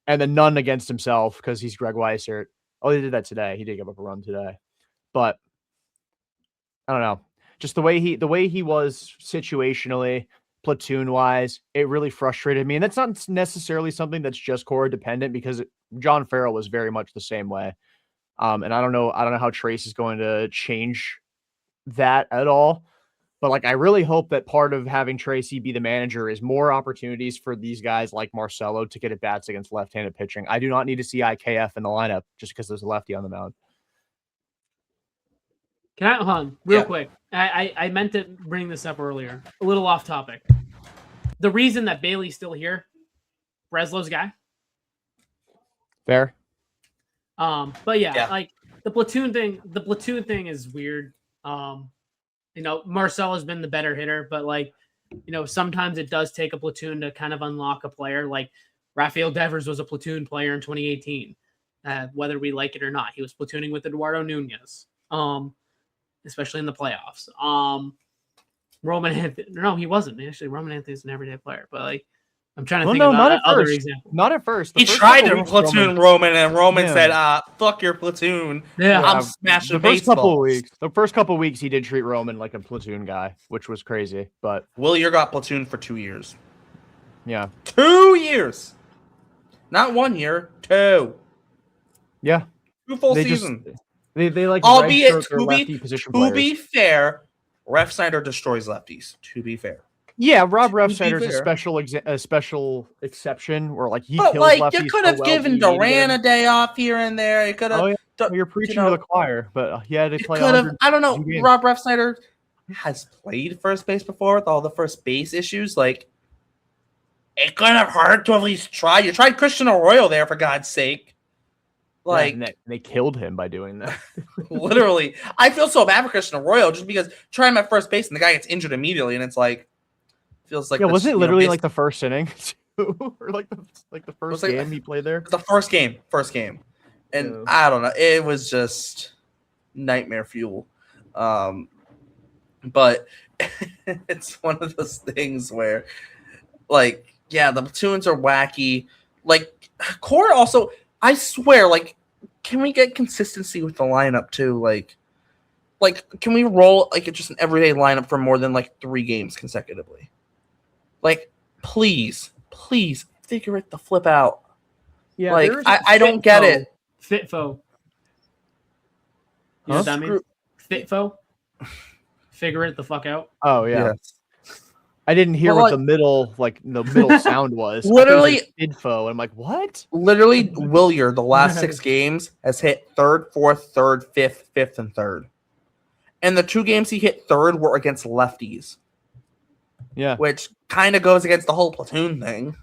And then none against himself because he's Greg Weisser. Oh, he did that today. He did give up a run today. But I don't know. Just the way he was situationally, platoon wise, it really frustrated me. And that's not necessarily something that's just Cora dependent, because John Farrell was very much the same way. And I don't know how Trace is going to change that at all. But like, I really hope that part of having Tracy be the manager is more opportunities for these guys like Marcelo to get at bats against left-handed pitching. I do not need to see IKF in the lineup just because there's a lefty on the mound. Can I hold on real quick? I meant to bring this up earlier. A little off topic. The reason that Bailey's still here, Breslow's guy. Fair. But yeah, like the platoon thing is weird. Marcelo's been the better hitter, but like, sometimes it does take a platoon to kind of unlock a player. Like Rafael Devers was a platoon player in 2018, whether we like it or not. He was platooning with Eduardo Nunez, especially in the playoffs. Roman Anthony, no, he wasn't. Actually, Roman Anthony's an everyday player, but like, I'm trying to think about other examples. Not at first. He tried to platoon Roman, and Roman said, fuck your platoon. Yeah. I'm smashing the first couple weeks, he did treat Roman like a platoon guy, which was crazy. But Willier got platoon for 2 years. Yeah. 2 years. Not 1 year, 2. Yeah. 2 full seasons. They like, albeit to be fair, Ref Snyder destroys lefties. To be fair. Yeah, Rob Refsnyder's a special exception where like he kills lefties. You could have given Duran a day off here and there. You could have. You're preaching to the choir, but he had to play. I don't know. Rob Refsnyder has played first base before with all the first base issues. Like, it couldn't have hurt to at least try. You tried Christian Arroyo there, for God's sake. Like, they killed him by doing that. Literally, I feel so bad for Christian Arroyo just because try him at first base and the guy gets injured immediately, and it's like. Feels like was it literally like the first inning or like the first game he played there? The first game, and I don't know. It was just nightmare fuel. But it's one of those things where, like, the platoons are wacky. Like, Cora also, I swear, like, can we get consistency with the lineup too? Like, can we roll like just an everyday lineup for more than like 3 games consecutively? Like, please figure it the flip out. Yeah, like I don't get it. Fitfo. You know what that means? Fitfo. Figure it the fuck out. Oh yeah. Yes. I didn't hear what the middle sound was. Literally Fitfo. I'm like, what? Literally, Willier the last 6 games has hit 3rd, 4th, 3rd, 5th, and 3rd. And the 2 games he hit 3rd were against lefties. Yeah, which kind of goes against the whole platoon thing.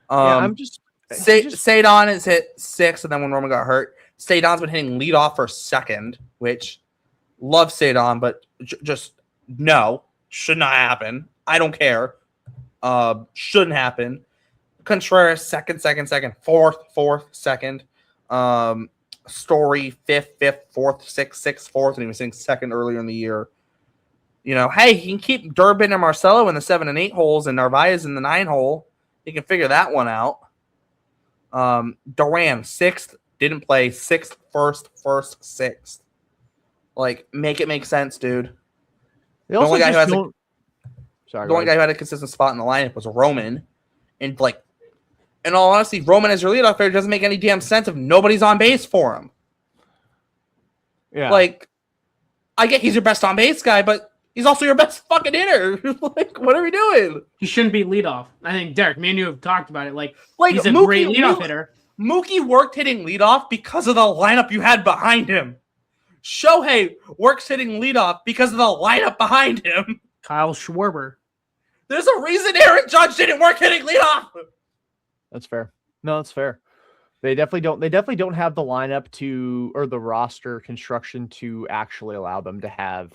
Sadon has hit 6, and then when Roman got hurt, Sadon's been hitting leadoff for 2nd, which love Sadon, but just no, should not happen. I don't care. Shouldn't happen. Contreras 2nd, 4th, 2nd. Story 5th, 4th, 6th, 4th, and he was hitting 2nd earlier in the year. Hey, he can keep Durbin and Marcelo in the 7 and 8 holes and Narvaez in the 9 hole. He can figure that one out. Duran, 6th, didn't play. 6th, 1st, 6th. Like, make it make sense, dude. The only guy who had a consistent spot in the lineup was Roman. And, like, in all honesty, Roman as your leadoff hitter doesn't make any damn sense if nobody's on base for him. Yeah. Like, I get he's your best on base guy, but he's also your best fucking hitter. Like, what are we doing? He shouldn't be leadoff. I think, Derek, me and you have talked about it. Like he's a great leadoff hitter. Mookie worked hitting leadoff because of the lineup you had behind him. Shohei works hitting leadoff because of the lineup behind him. Kyle Schwarber. There's a reason Aaron Judge didn't work hitting leadoff. That's fair. No, that's fair. They definitely don't have the lineup or the roster construction to actually allow them to have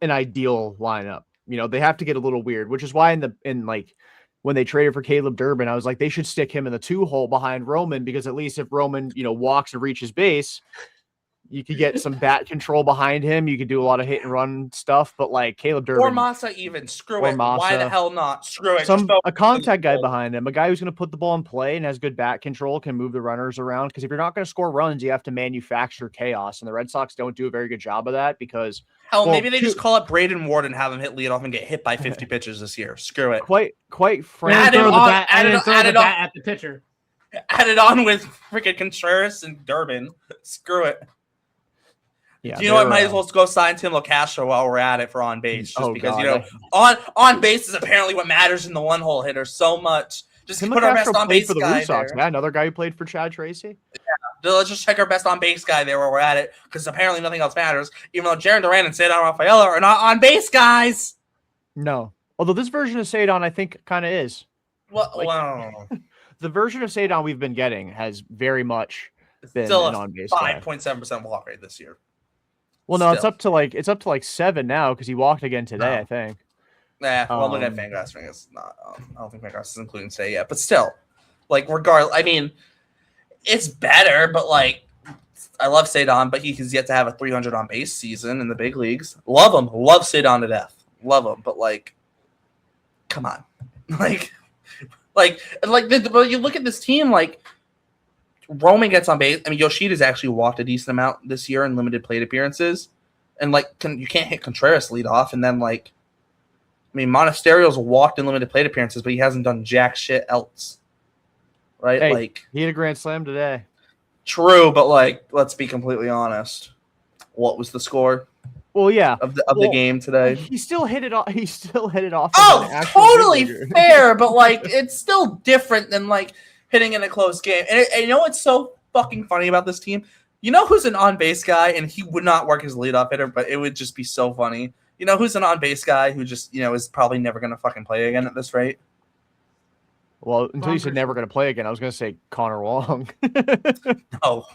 an ideal lineup. They have to get a little weird, which is why when they traded for Caleb Durbin, I was like, they should stick him in the 2 hole behind Roman, because at least if Roman, walks and reaches base, You could get some bat control behind him. You could do a lot of hit and run stuff, but like Caleb Durbin Or Massa even. Screw or it. Why the Massa. hell not? Screw it. Just a contact guy behind him, a guy who's going to put the ball in play and has good bat control, can move the runners around. Because if you're not going to score runs, you have to manufacture chaos, and the Red Sox don't do a very good job of that. Because maybe they just call up Braden Ward and have him hit leadoff and get hit by 50 pitches this year. Screw it. Quite frankly, And throw the bat at the pitcher. Add it on with freaking Contreras and Durbin. Screw it. yeah, Do you know what? Might as well go sign Tim LaCastro while we're at it for on base, just because God, on base is apparently what matters in the one hole hitter so much. Just Tim put our best LaCastro on played base for the guy Red Sox. there. Yeah, another guy who played for Chad Tracy. Yeah, let's just check our best on base guy there while we're at it, because apparently nothing else matters. Even though Jaron Duran and Cedar Rafaela are not on base guys. No, although this version of Sadon, I think, kind of is. Well, The version of Sadon we've been getting has very much been still an a on-base guy. 5.7% walk rate this year. Well, no, Still. it's up to like 7 now because he walked again today. No. I think. Nah, well, look at Fangraphs. It's not. I don't think Fangraphs is including today yet, but still, like, regardless, I mean, it's better. But like, I love Sadon, but he has yet to have a 300 on base season in the big leagues. Love him, love Sadon to death, love him. But like, come on, but you look at this team, like Roman gets on base. I mean, Yoshida's actually walked a decent amount this year in limited plate appearances, and like, you can't hit Contreras lead off, and then like. I mean, Monasterio's walked in limited plate appearances, but he hasn't done jack shit else. Right? Hey, like, he had a grand slam today. True, but like, let's be completely honest. What was the score Well, yeah, of the game today? he still hit it off. He still hit it off. Oh, totally fair, but like, it's still different than like hitting in a close game. And you know what's so fucking funny about this team? You know who's an on base guy, and he would not work as a leadoff hitter, but it would just be so funny. You know who's an on-base guy who just, is probably never going to fucking play again at this rate? Well, until you said never going to play again, I was going to say Connor Wong. No.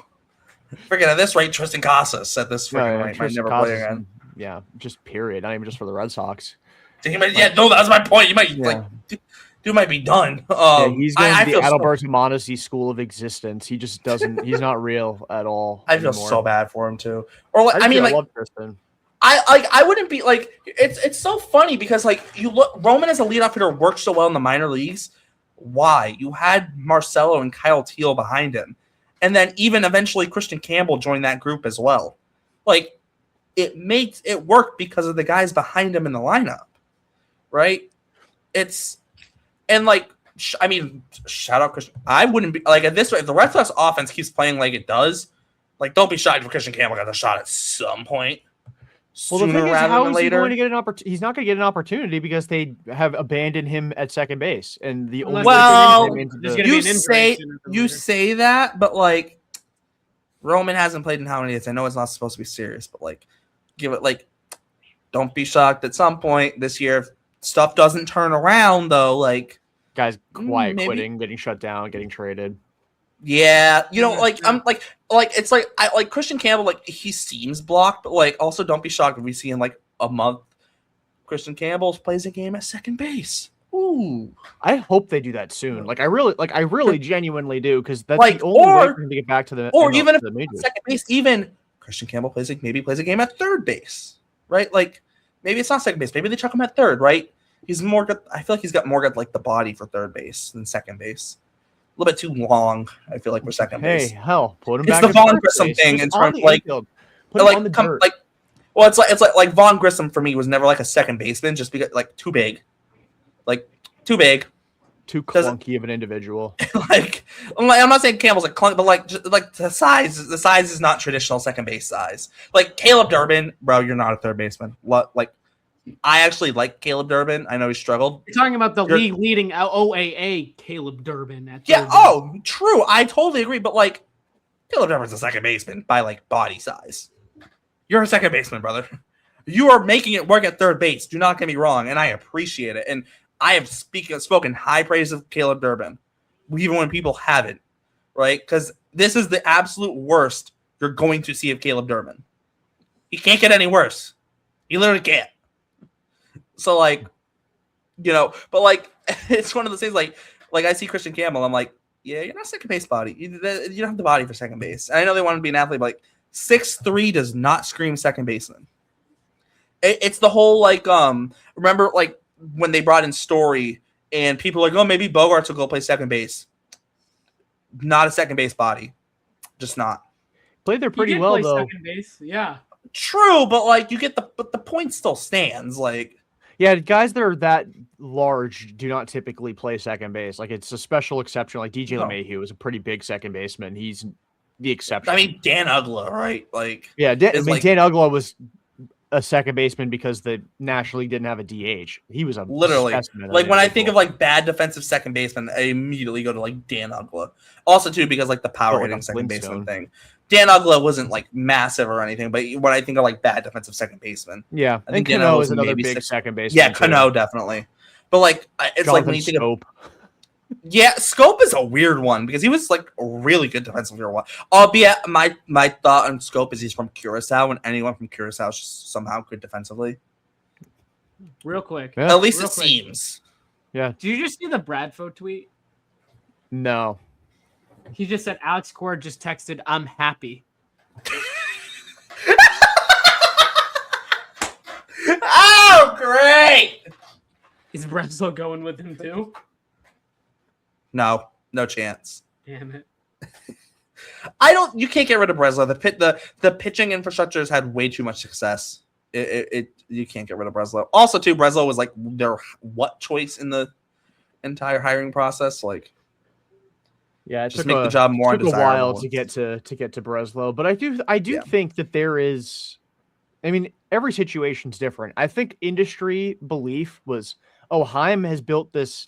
Freaking at this rate, Tristan Casas at this freaking rate might never play again. Yeah, just period. Not even just for the Red Sox. That's my point. You might, dude might be done. He's going to the Adalberto Mondesi school of existence. He just doesn't, he's not real at all. I feel so bad for him, too. Or, I love Tristan. I wouldn't be like it's so funny because like you look Roman as a leadoff hitter worked so well in the minor leagues. Why? You had Marcelo and Kyle Teal behind him. And then even eventually Christian Campbell joined that group as well. Like it work because of the guys behind him in the lineup. Right? Shout out Christian. I wouldn't be like at this rate, if the Red Sox offense keeps playing like it does, like don't be shocked if Christian Campbell got a shot at some point. Well, the thing is, how is he going to get an opportunity? He's not going to get an opportunity because they have abandoned him at second base, and the only you say that, but like Roman hasn't played in how many years? I know it's not supposed to be serious, but like, give it like, don't be shocked at some point this year if stuff doesn't turn around though. Like guys, quitting, getting shut down, getting traded. Yeah, I'm it's like I like Christian Campbell, like he seems blocked, but like also don't be shocked if we see in like a month Christian Campbell plays a game at second base. Ooh, I hope they do that soon. Like I really genuinely do, because that's the only way for him to get back to the even if the second base, even Christian Campbell plays a game at third base, right? Like maybe it's not second base, maybe they chuck him at third, right? He's more good. I feel like he's got more good like the body for third base than second base. A little bit too long, I feel like, for second base. Hey, hell, put him it's back. It's the Vaughn Grissom thing in terms it's like Vaughn Grissom for me was never like a second baseman just because like too big, too clunky of an individual. I'm not saying Campbell's a clunk, but like the size is not traditional second base size. Like Caleb Durbin, bro, you're not a third baseman. Like. I actually like Caleb Durbin. I know he struggled. You're talking about the league leading OAA Caleb Durbin. True. I totally agree. But like, Caleb Durbin's a second baseman by like body size. You're a second baseman, brother. You are making it work at third base. Do not get me wrong, and I appreciate it. And I have spoken high praise of Caleb Durbin, even when people haven't, right? Because this is the absolute worst you're going to see of Caleb Durbin. He can't get any worse. He literally can't. So like, but like, it's one of those things like I see Christian Campbell, I'm like, yeah, you're not second base body. You don't have the body for second base. And I know they want to be an athlete, but like, 6'3" does not scream second baseman. It's the whole remember when they brought in Story and people were like, oh, maybe Bogarts will go play second base. Not a second base body, just not. Played there He pretty did well play though. second base. Yeah. True, but you get but the point still stands. Yeah, guys that are that large do not typically play second base. Like it's a special exception. Like DJ LeMahieu is a pretty big second baseman. He's the exception. I mean, Dan Uggla, right? Yeah, Dan Dan Uggla was a second baseman because the National League didn't have a DH. He was a literally when I think of bad defensive second baseman, I immediately go to Dan Uggla. Also too because the power hitting second baseman thing. Dan Uggla wasn't massive or anything, but when I think of bad defensive second baseman, yeah, I think Cano is another big second baseman. Yeah, Cano definitely. But it's Jonathan when you think Scope. Yeah, Scope is a weird one because he was a really good defensive for a while. Albeit my thought on Scope is he's from Curacao, and anyone from Curacao is just somehow good defensively. Real quick. Yeah. At least it seems. Yeah. Did you just see the Bradfo tweet? No. He just said Alex Cora just texted, "I'm happy." Oh, great! Is Breslow going with him too? No chance. Damn it. You can't get rid of Breslow. The pitching infrastructure has had way too much success. You can't get rid of Breslow. Also, too, Breslow was their what choice in the entire hiring process? Yeah, it just make the job more undesirable. Took a while to get to Breslow, but I do think that there is. I mean, every situation's different. I think industry belief was, Heim has built this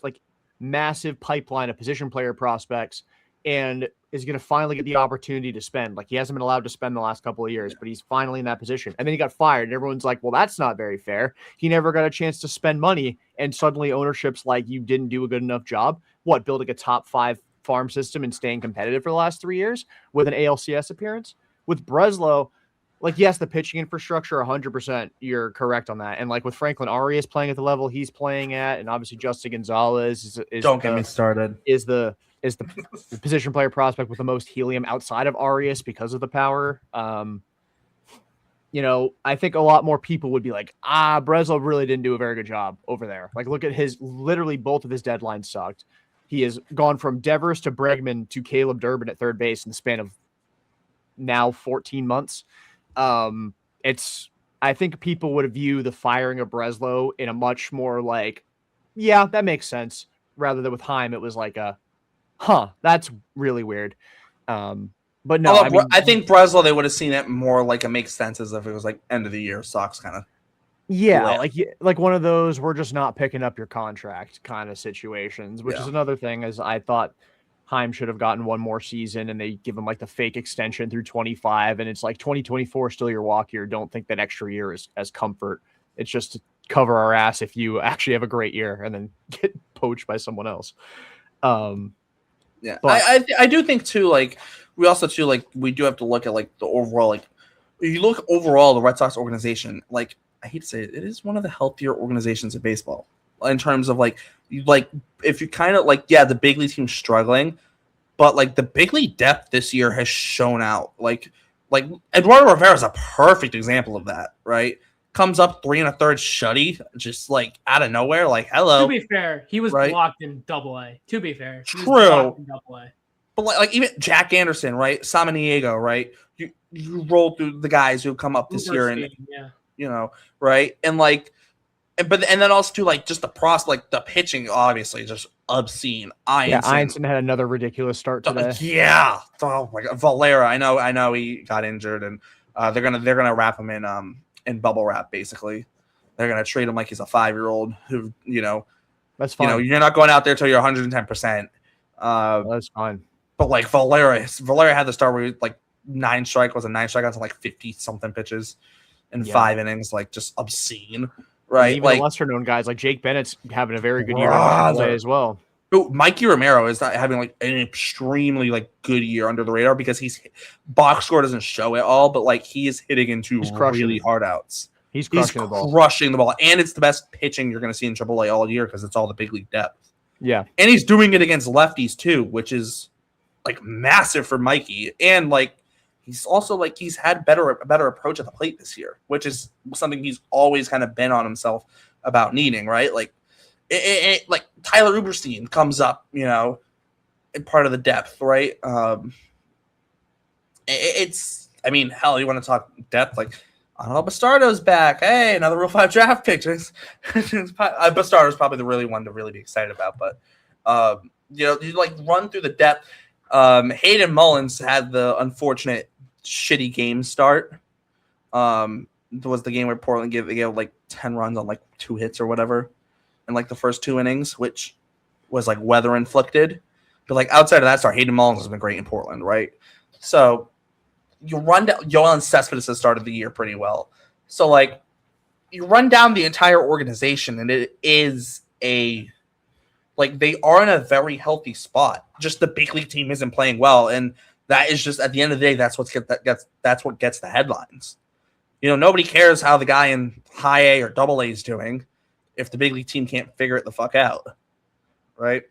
massive pipeline of position player prospects and is going to finally get the opportunity to spend. He hasn't been allowed to spend the last couple of years, but he's finally in that position. And then he got fired. And everyone's like, well, that's not very fair. He never got a chance to spend money. And suddenly ownership's like, you didn't do a good enough job. What, building a top 5 farm system and staying competitive for the last 3 years with an ALCS appearance? With Breslow, yes, the pitching infrastructure, 100%, you're correct on that. And with Franklin Arias playing at the level he's playing at, and obviously Justin Gonzalez don't get me started. Is the position player prospect with the most helium outside of Arias because of the power. I think a lot more people would be like, Breslow really didn't do a very good job over there. Look at literally both of his deadlines sucked. He has gone from Devers to Bregman to Caleb Durbin at third base in the span of now 14 months. I think people would view the firing of Breslow in a much more yeah, that makes sense. Rather than with Heim, it was that's really weird. But no, I think Breslow, they would have seen it more it makes sense as if it was end of the year Sox kind of. Yeah, like one of those we're just not picking up your contract kind of situations, which is another thing. As I thought Heim should have gotten one more season, and they give him the fake extension through 25, and it's 2024 still your walk year. Don't think that extra year is as comfort. It's just to cover our ass if you actually have a great year and then get poached by someone else. Yeah, but I do think too. We also too we do have to look at the overall. If you look overall, the Red Sox organization, I hate to say it, it is one of the healthier organizations in baseball in terms of if you kind of the big league team's struggling, but the big league depth this year has shown out. Eduardo Rivera is a perfect example of that, right? Comes up 3 1/3 shutty, just out of nowhere. Hello. To be fair, he was blocked in AA. To be fair, true. But even Jack Anderson, right? Samaniego, right? You roll through the guys who come up this year, and right? And then also too just the prospect, the pitching obviously just obscene. Einstein had another ridiculous start today. Yeah. Oh my God. Valera, I know he got injured, and they're gonna wrap him in bubble wrap. Basically, they're gonna treat him like he's a 5-year-old who that's fine. You're not going out there till you're 110%. That's fine. But Valera had the start where he, 9 strikeouts on 50 something pitches in 5 innings, just obscene, right? And even lesser known guys like Jake Bennett's having a very good year as well. Mikey Romero is not having an extremely good year under the radar because he's box score doesn't show it all, but he is hitting into really hard outs. He's crushing the ball, and it's the best pitching you're going to see in AAA all year because it's all the big league depth. Yeah, and he's doing it against lefties too, which is massive for Mikey, and he's also like he's had a better approach at the plate this year, which is something he's always kind of been on himself about needing, right? Like like Tyler Uberstein comes up, you know, in part of the depth, right? I mean, hell, you want to talk depth? Like, Anel Bastardo's back. Hey, another Rule 5 draft pick. Bastardo's probably the really one to really be excited about. But, you know, you like run through the depth. Hayden Mullins had the unfortunate shitty game start. It was the game where Portland gave like 10 runs on like 2 hits or whatever in like the first 2 innings, which was like weather inflicted. But like outside of that start, Hayden Mullins has been great in Portland, right? So you run down Yoenis Cespedes has started the year pretty well. So like you run down the entire organization, and it is like they are in a very healthy spot. Just the big league team isn't playing well, and that is just at the end of the day, that's what gets the headlines. You know, nobody cares how the guy in high A or double A is doing if the big league team can't figure it the fuck out, right?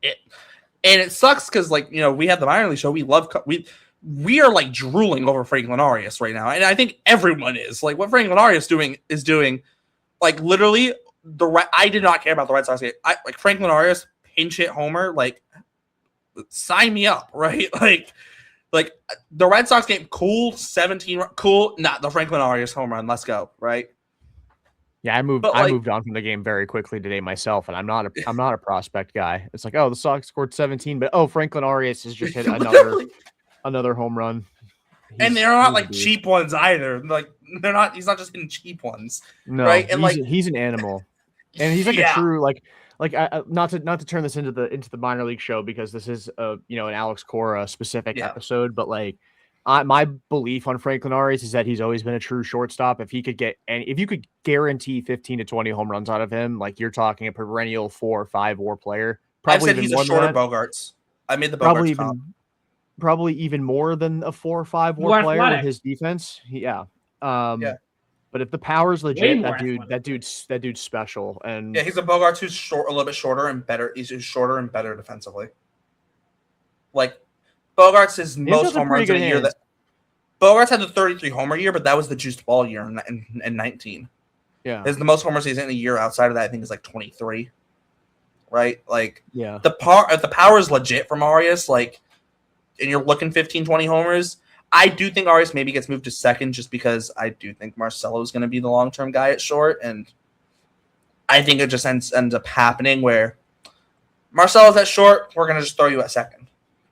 And it sucks because, like, you know, we have the minor league show. We are like drooling over Franklin Arias right now, and I think everyone is. Like, what Franklin Arias is doing, like, literally I did not care about the Red Sox game. Like Franklin Arias pinch hit homer, like, sign me up, right? Like the Red Sox game, cool 17, cool. Not the Franklin Arias home run. Let's go, right? Yeah, I moved on from the game very quickly today myself, and I'm not a prospect guy. It's like, oh, the Sox scored 17, but Franklin Arias has just hit another home run. And they're not like cheap ones either. Like he's not just hitting cheap ones. No, right? And he's an animal. And he's like a true not to turn this into the minor league show, because this is an Alex Cora specific episode, but like my belief on Franklin Arias is that he's always been a true shortstop. If you could guarantee 15 to 20 home runs out of him, like you're talking a perennial 4 or 5 WAR player. Probably I've said he's a shorter Bogarts. I made the Bogarts probably even more than a 4 or 5 WAR player with his defense. But if the power's legit, that dude's special. And yeah, he's a Bogarts who's a little bit shorter and better. He's shorter and better defensively. Like Bogarts is most home runs in a year. Bogarts had the 33 homer year, but that was the juiced ball year in 19. Yeah, is the most homers he's in a year. Outside of that, I think is like 23. Right, like the power is legit from Arias. Like, and you're looking 15, 20 homers. I do think Arias maybe gets moved to second just because I do think Marcelo is going to be the long-term guy at short. And I think it just ends up happening where Marcelo's at short, we're going to just throw you at second,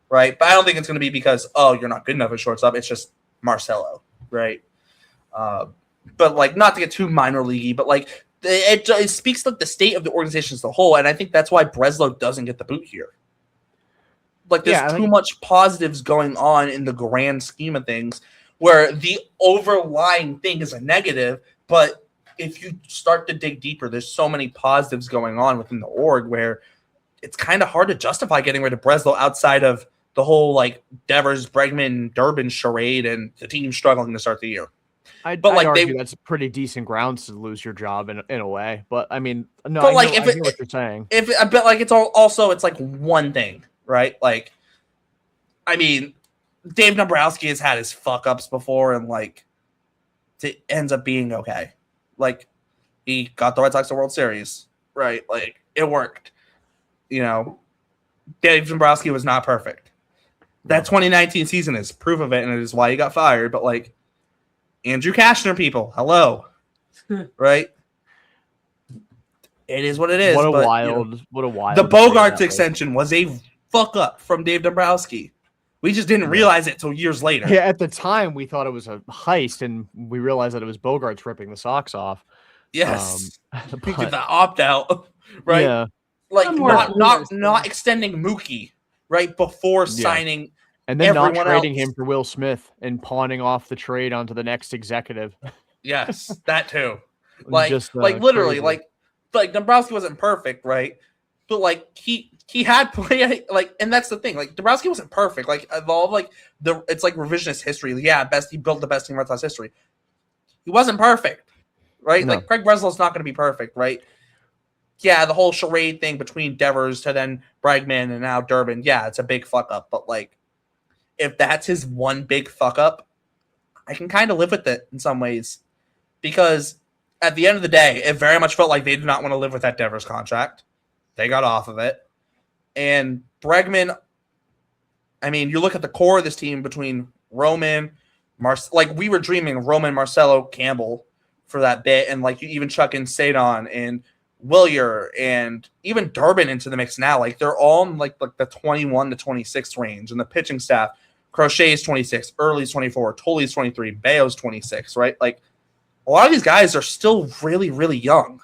right? But I don't think it's going to be because, you're not good enough at shortstop. It's just Marcelo, right? But, like, not to get too minor leaguey, but, like, it speaks like the state of the organization as a whole. And I think that's why Breslow doesn't get the boot here. Like, there's too much positives going on in the grand scheme of things where the overlying thing is a negative. But if you start to dig deeper, there's so many positives going on within the org where it's kind of hard to justify getting rid of Breslow outside of the whole, like, Devers, Bregman, Durbin charade and the team struggling to start the year. I'd argue that's pretty decent grounds to lose your job in a way. But, I mean, no, but I know what you're saying. It's like one thing. Right? Like, I mean, Dave Dombrowski has had his fuck ups before, and like, it ends up being okay. Like, he got the Red Sox to World Series, right? Like, it worked. You know, Dave Dombrowski was not perfect. That 2019 season is proof of it, and it is why he got fired. But like, Andrew Kashner, people, hello, right? It is what it is. What a wild. The Bogarts extension was a fuck up from Dave Dombrowski. We just didn't realize it till years later. Yeah, at the time we thought it was a heist, and we realized that it was Bogarts ripping the Sox off. Yes, the opt out, right? Yeah, like not extending Mookie right before signing, and then not trading him for Will Smith and pawning off the trade onto the next executive. Yes, that too. Like literally, crazy. like Dombrowski wasn't perfect, right? But like he had play like, and that's the thing. Like Dombrowski wasn't perfect. Like it's like revisionist history. Yeah, he built the best team in Red Sox history. He wasn't perfect, right? No. Like Craig Breslow's not going to be perfect, right? Yeah, the whole charade thing between Devers to then Bregman and now Durbin. Yeah, it's a big fuck up. But like, if that's his one big fuck up, I can kind of live with it in some ways because at the end of the day, it very much felt like they did not want to live with that Devers contract. They got off of it. And Bregman, I mean, you look at the core of this team between Roman, like we were dreaming of Roman, Marcelo, Campbell for that bit. And like you even chuck in Sadon and Willier and even Durbin into the mix now. Like they're all in like the 21 to 26 range. And the pitching staff, Crochet's 26, Early's 24, Tully's 23, Bayo's 26, right? Like a lot of these guys are still really, really young.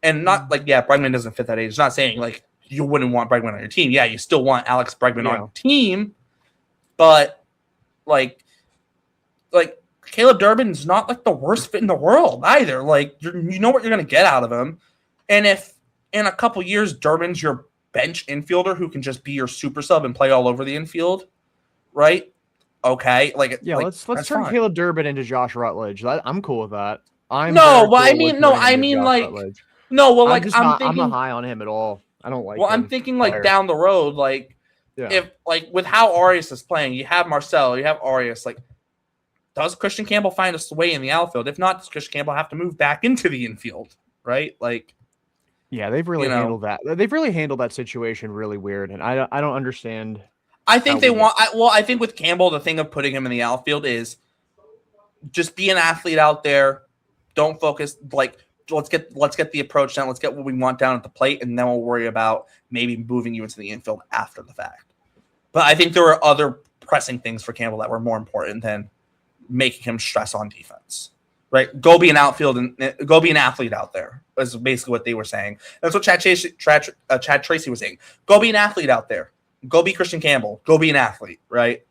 And not like, yeah, Bregman doesn't fit that age. It's not saying like you wouldn't want Bregman on your team. Yeah, you still want Alex Bregman on your team. But like Caleb Durbin's not like the worst fit in the world either. Like you know what you're going to get out of him. And if in a couple years Durbin's your bench infielder who can just be your super sub and play all over the infield, right? Okay, let's turn fine. Caleb Durbin into Josh Rutledge. I'm cool with that. I'm thinking I'm not high on him at all. I don't like. Well, I'm thinking like down the road, like if like with how Arias is playing, you have Marcel, you have Arias. Like, does Christian Campbell find a way in the outfield? If not, does Christian Campbell have to move back into the infield? Right? Like, yeah, they've really handled that. They've really handled that situation really weird, and I don't understand. I think I think with Campbell, the thing of putting him in the outfield is just be an athlete out there. Don't focus. Like, let's get the approach down. Let's get what we want down at the plate, and then we'll worry about maybe moving you into the infield after the fact. But I think there were other pressing things for Campbell that were more important than making him stress on defense. Right? Go be an outfield and go be an athlete out there. Is basically what they were saying. That's what Chad Tracy was saying. Go be an athlete out there. Go be Christian Campbell. Go be an athlete, right?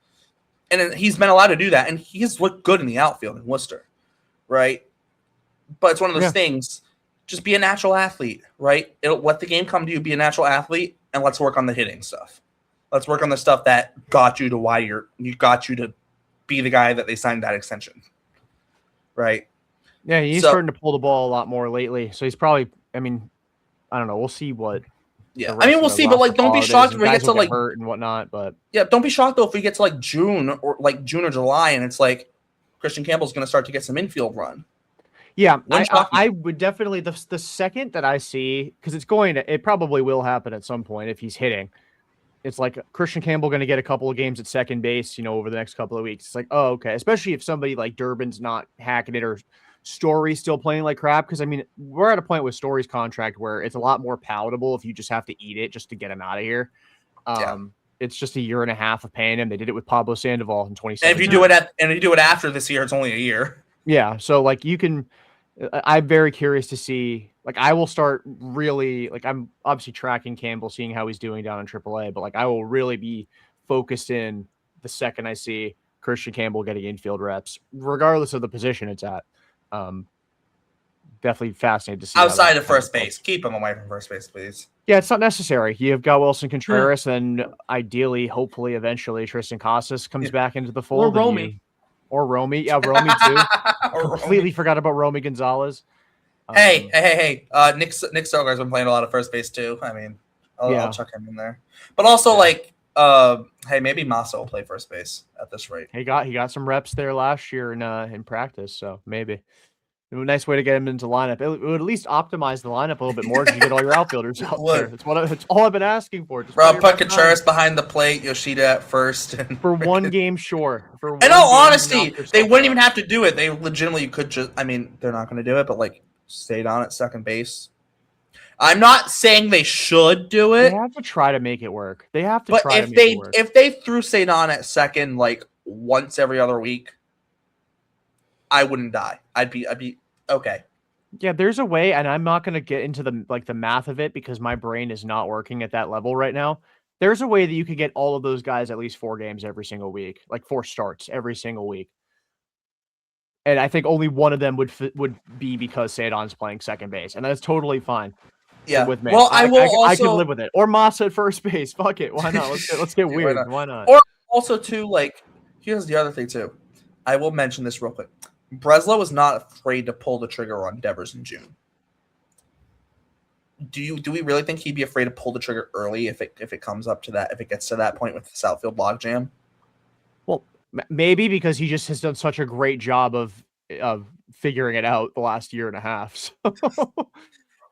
And he's been allowed to do that, and he's looked good in the outfield in Worcester, right? But it's one of those things. Just be a natural athlete, right? It'll let the game come to you. Be a natural athlete, and let's work on the hitting stuff. Let's work on the stuff that got you to why you got you to be the guy that they signed that extension, right? Yeah, he's starting to pull the ball a lot more lately. So he's probably. I mean, I don't know. We'll see what. Yeah, I mean, we'll see, but like, don't be shocked if we get to like hurt and whatnot. But yeah, don't be shocked though if we get to like June or July, and it's like Christian Campbell's going to start to get some infield run. Yeah, I would definitely the second that I see, because it probably will happen at some point if he's hitting. It's like Christian Campbell going to get a couple of games at second base, over the next couple of weeks. It's like, oh, okay, especially if somebody like Durbin's not hacking it or Story's still playing like crap, because I mean we're at a point with Story's contract where it's a lot more palatable if you just have to eat it just to get him out of here. It's just a year and a half of paying him. They did it with Pablo Sandoval in 2017. And if you do it after this year, it's only a year. Yeah, so like you can. I'm very curious to see. Like I will start really like I'm obviously tracking Campbell, seeing how he's doing down in AAA, but like I will really be focused in the second I see Christian Campbell getting infield reps, regardless of the position it's at. Definitely fascinated to see outside of first base. Keep him away from first base, please. Yeah, it's not necessary. You've got Wilson Contreras, and ideally, hopefully, eventually, Tristan Casas comes back into the fold. Or Romy. Yeah, Romy too. Completely forgot about Romy Gonzalez. Hey. Nick Stoker's been playing a lot of first base too. I mean, I'll chuck him in there. But also, hey, maybe Massa will play first base at this rate. He got some reps there last year in practice, so maybe a nice way to get him into lineup. It would at least optimize the lineup a little bit more if you get all your outfielders out there. It's all I've been asking for. Bro, put Contreras behind the plate, Yoshida at first. For one game, sure. In all honesty, they wouldn't even have to do it. They legitimately could just. I mean, they're not going to do it, but like, stayed on at second base. I'm not saying they should do it. They have to try to make it work. They have to but try to make it work. If they threw Sadon at second like once every other week, I wouldn't die. I'd be okay. Yeah, there's a way, and I'm not going to get into the math of it because my brain is not working at that level right now. There's a way that you could get all of those guys at least 4 games every single week, like 4 starts every single week. And I think only one of them would be because Sadon's playing second base, and that's totally fine. Yeah, with me. Well, I can live with it. Or Massa at first base. Fuck it. Why not? Let's get weird. Why not? Or also too, like, here's the other thing too. I will mention this real quick. Breslow is not afraid to pull the trigger on Devers in June. Do we really think he'd be afraid to pull the trigger early if it comes up to that, if it gets to that point with this outfield logjam? Well, Maybe because he just has done such a great job of figuring it out the last year and a half. So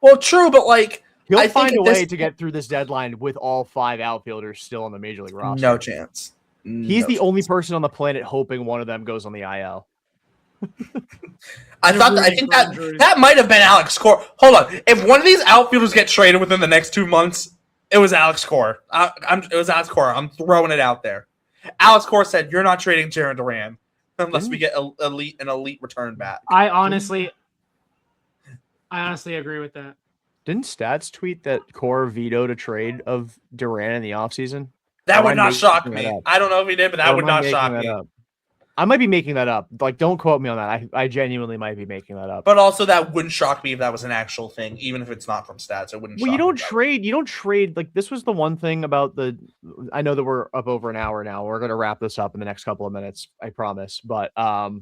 Well, true, but like he'll I think find a at this way to get through this deadline with all 5 outfilders still on the major league roster. no chance. He's the only person on the planet hoping one of them goes on the IL. I think that might have been Alex Cora. Hold on. If one of these outfielders get traded within the next 2 months, it was Alex Cora. It was Alex Cora. I'm throwing it out there. Alex Cora said, "You're not trading Jarren Duran unless we get an elite return back." I honestly agree with that. Didn't Stats tweet that Cora vetoed a trade of Duran in the offseason? That would not shock me. I don't know if he did, but that would not shock me. I might be making that up. Like, don't quote me on that. I genuinely might be making that up. But also, that wouldn't shock me if that was an actual thing, even if it's not from Stats. It wouldn't. Well, you don't trade. Like, this was the one thing about the. I know that we're up over an hour now. We're gonna wrap this up in the next couple of minutes. I promise. But that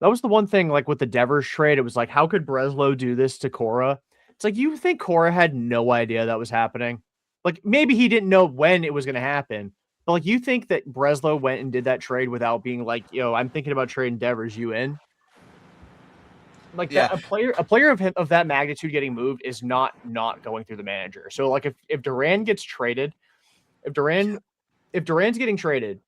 was the one thing. Like with the Devers trade, it was like, how could Breslow do this to Cora? It's like, you think Cora had no idea that was happening? Like, maybe he didn't know when it was going to happen. But, like, you think that Breslow went and did that trade without being like, I'm thinking about trading Devers, you in? Like, yeah. a player of that magnitude getting moved is not going through the manager. So, like, if Duran gets traded, if Duran's getting traded,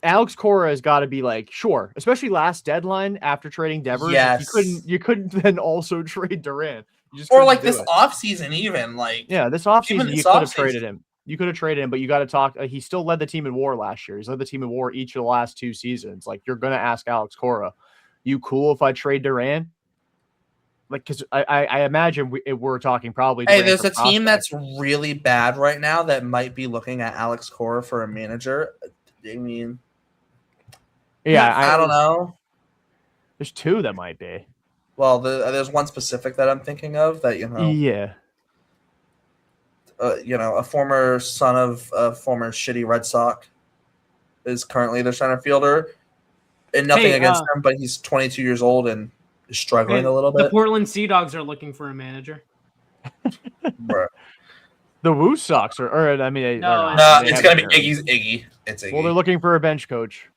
Alex Cora has got to be like, sure, especially last deadline after trading Devers. Yes. You couldn't then also trade Duran. Or like this offseason, even like this offseason you could have traded him. You could have traded him, but you got to talk. He still led the team in WAR last year. He's led the team in WAR each of the last 2 seasons. Like, you're gonna ask Alex Cora, you cool if I trade Duran? Like, because I imagine we're talking probably. Hey, there's a team that's really bad right now that might be looking at Alex Cora for a manager. I mean, yeah, I don't know. There's 2 that might be. Well, there's one specific that I'm thinking of that, Yeah. A former son of a former shitty Red Sox is currently their center fielder. And nothing against him, but he's 22 years old and is struggling a little bit. The Portland Sea Dogs are looking for a manager. The Woo Sox no, it's going to be Iggy. It's Iggy. Well, they're looking for a bench coach.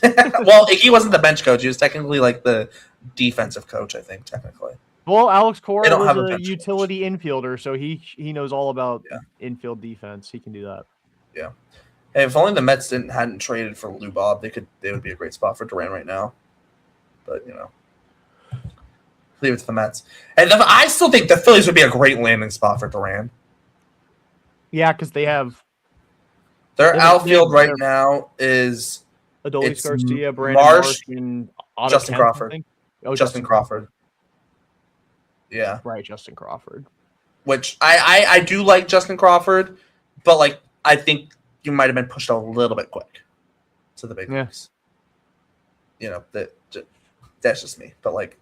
Well, Iggy wasn't the bench coach. He was technically like the defensive coach, I think, technically. Well, Alex Cora was a utility infielder, so he knows all about infield defense. He can do that. Yeah. Hey, if only the Mets hadn't traded for Lou Bob, they would be a great spot for Duran right now. But leave it to the Mets. And I still think the Phillies would be a great landing spot for Duran. Yeah, because they have their outfield right now is Adolis Garcia, Brandon Marsh, and Justin Crawford. Justin Crawford. Yeah. Right, Justin Crawford. Which I do like Justin Crawford, but like I think you might have been pushed a little bit quick to the big leagues. That's just me. But like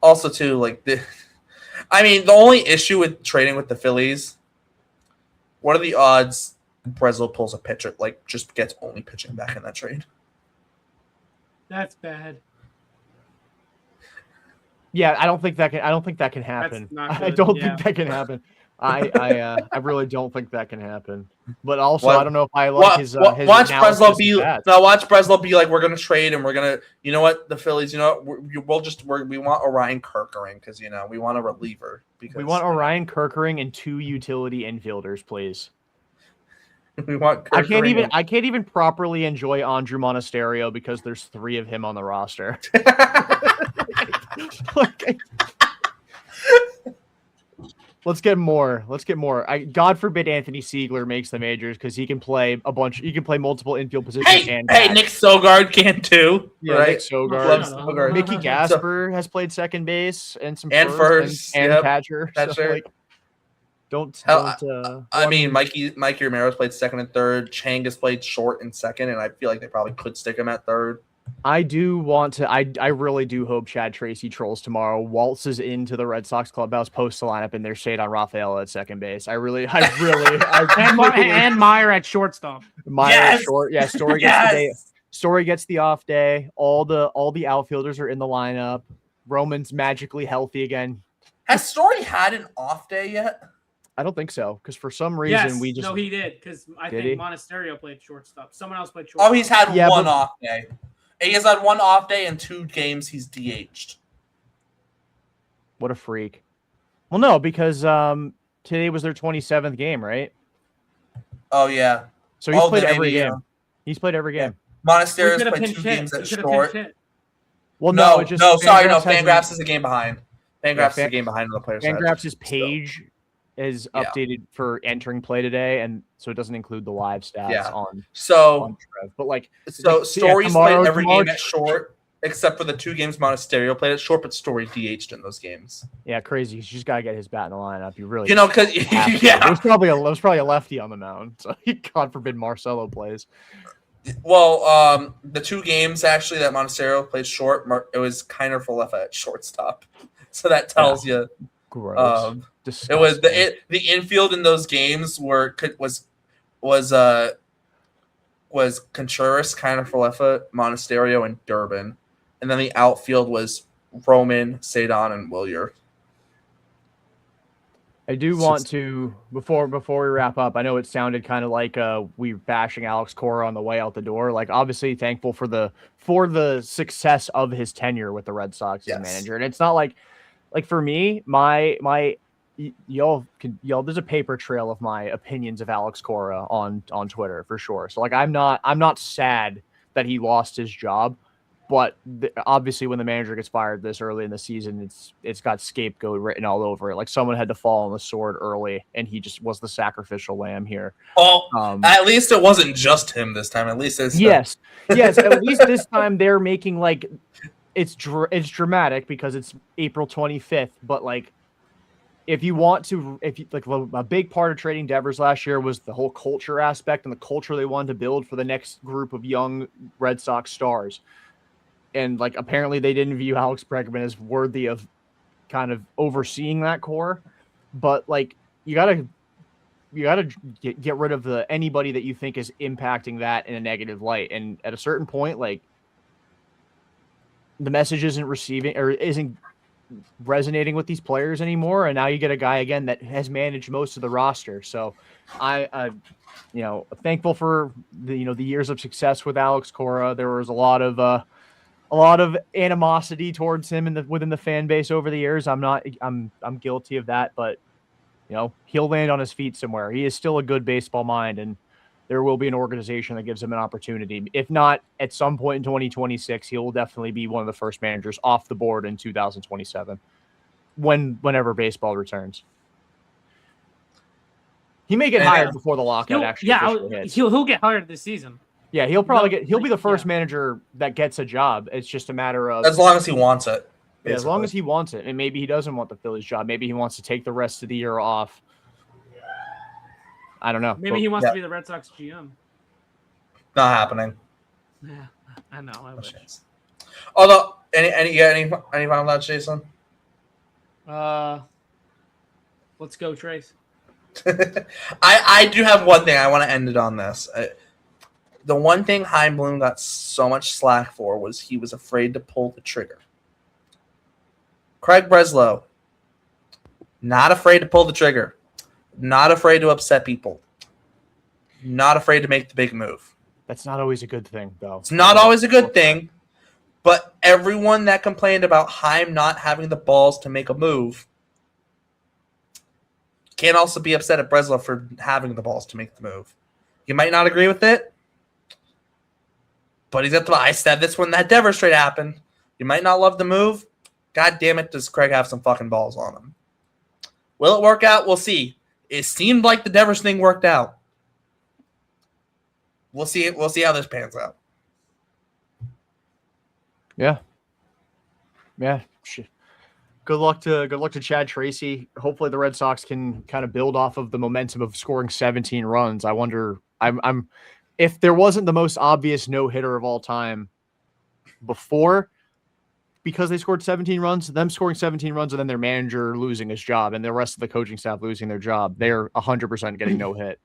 also too, like the only issue with trading with the Phillies, what are the odds Breslow pulls a pitcher, like just gets only pitching back in that trade? That's bad. Yeah, I don't think that can happen. I don't think that can happen. I really don't think that can happen. But also, I don't know if I like his watch Breslow be watch Breslow be like, we're gonna trade and we're gonna, the Phillies, we want Orion Kerkering because we want a reliever because we want Orion Kerkering and 2 utility infielders, please. We want Kerkering. I can't even properly enjoy Andrew Monasterio because there's 3 of him on the roster. Let's get more. God forbid Anthony Siegler makes the majors because he can play multiple infield positions. Hey, Nick Sogard can too. Yeah, right? Nick Sogard. Mickey Gasper has played second base and first and catcher. So, Mikey Romero's played second and third. Chang has played short and second, and I feel like they probably could stick him at third. I do want to. I really do hope Chad Tracy trolls tomorrow. Waltzes into the Red Sox clubhouse, posts the lineup, and they're shade on Rafael at second base. And Meyer at shortstop. At short. Yeah, Story gets the day. Story gets the off day. All the outfielders are in the lineup. Roman's magically healthy again. Has Story had an off day yet? I don't think so, because for some reason Yes, we just no, he did because I Did think he? Monasterio played shortstop. Someone else played shortstop. Oh, he's had Yeah, one but- off day. He has had one off day in 2 games. He's DH'd. what a freak. Well, no, because today was their 27th game, right? Oh yeah. So he's Oh, played then every maybe, game. He's played every yeah. game. Monasterio's could have played 2 games at short. Well, No, it just sorry, no. hasn't- Fangraphs is a game behind. Fangraphs is Fan- a game behind on the player side. Fangraphs' Still. page is Yeah. updated for entering play today, and so it doesn't include the live stats Yeah. on So, Trev. But like, Story's tomorrow- played every tomorrow- game at short, except for the 2 games Monasterio played at short, but Story DH'd in those games. yeah, crazy. He's just got to get his bat in the lineup. You really, You know, because have to. yeah. It was probably a lefty on the mound. So God forbid Marcelo plays. Well, the 2 games actually that Monasterio played short, it was kind of left at shortstop. So that tells you. Gross. It was the infield in those games was Contreras, kind of Falefa, Monasterio, and Durbin, and then the outfield was Roman, Sadon, and Willier. I do want to before we wrap up. I know it sounded kind of like we bashing Alex Cora on the way out the door. Like, obviously thankful for the success of his tenure with the Red Sox as a manager, and it's not like for me, y'all there's a paper trail of my opinions of Alex Cora on Twitter for sure. So like, I'm not sad that he lost his job. But obviously, when the manager gets fired this early in the season, it's got scapegoat written all over it. Like, someone had to fall on the sword early, and he just was the sacrificial lamb here. Well, at least it wasn't just him this time. At least it's yes. At least this time they're making like it's dramatic because it's April 25th. But like, if you like a big part of trading Devers last year was the whole culture aspect and the culture they wanted to build for the next group of young Red Sox stars. And like, apparently they didn't view Alex Bregman as worthy of kind of overseeing that core. But like, you gotta get rid of anybody that you think is impacting that in a negative light. And at a certain point, like, the message isn't resonating with these players anymore. And now you get a guy again that has managed most of the roster. So I thankful for the years of success with Alex Cora. There was a lot of animosity towards him within the fan base over the years. I'm guilty of that, but he'll land on his feet somewhere. He is still a good baseball mind, and there will be an organization that gives him an opportunity. If not at some point in 2026, he will definitely be one of the first managers off the board in 2027, whenever baseball returns. He may get hired before the lockout officially hits. He'll get hired this season. Yeah, he'll be the first manager that gets a job. It's just a matter of as long as he wants it. Yeah, as long as he wants it. And maybe he doesn't want the Phillies job. Maybe he wants to take the rest of the year off. I don't know. Maybe he wants to be the Red Sox GM. Not happening. Yeah, I know. I wish. Although, any final thoughts, Jason? Let's go, Trace. I do have one thing. I want to end it on this. The one thing Chaim Bloom got so much slack for was he was afraid to pull the trigger. Craig Breslow, not afraid to pull the trigger. Not afraid to upset people. Not afraid to make the big move. That's not always a good thing, though. It's not always a good thing, but everyone that complained about Chaim not having the balls to make a move can also be upset at Breslow for having the balls to make the move. You might not agree with it, but he's at the. I said this when that Devers trade happened. You might not love the move. God damn it, does Craig have some fucking balls on him? Will it work out? We'll see. It seemed like the Devers thing worked out. We'll see. We'll see how this pans out. Yeah. Good luck to Chad Tracy. Hopefully the Red Sox can kind of build off of the momentum of scoring 17 runs. I wonder. I'm if there wasn't the most obvious no-hitter of all time before, because they scored 17 runs, them scoring 17 runs and then their manager losing his job and the rest of the coaching staff losing their job, they're 100% getting no hit.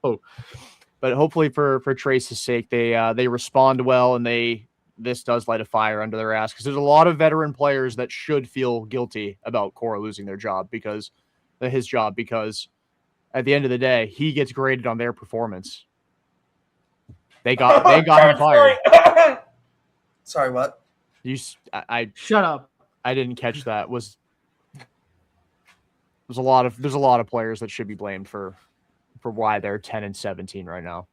But hopefully for Trace's sake, they respond well and this does light a fire under their ass, because there's a lot of veteran players that should feel guilty about Cora losing their job, because his job, because at the end of the day, he gets graded on their performance. They got him fired. Sorry, what? I Shut up. I didn't catch that. There's a lot of players that should be blamed for why they're 10-17 right now.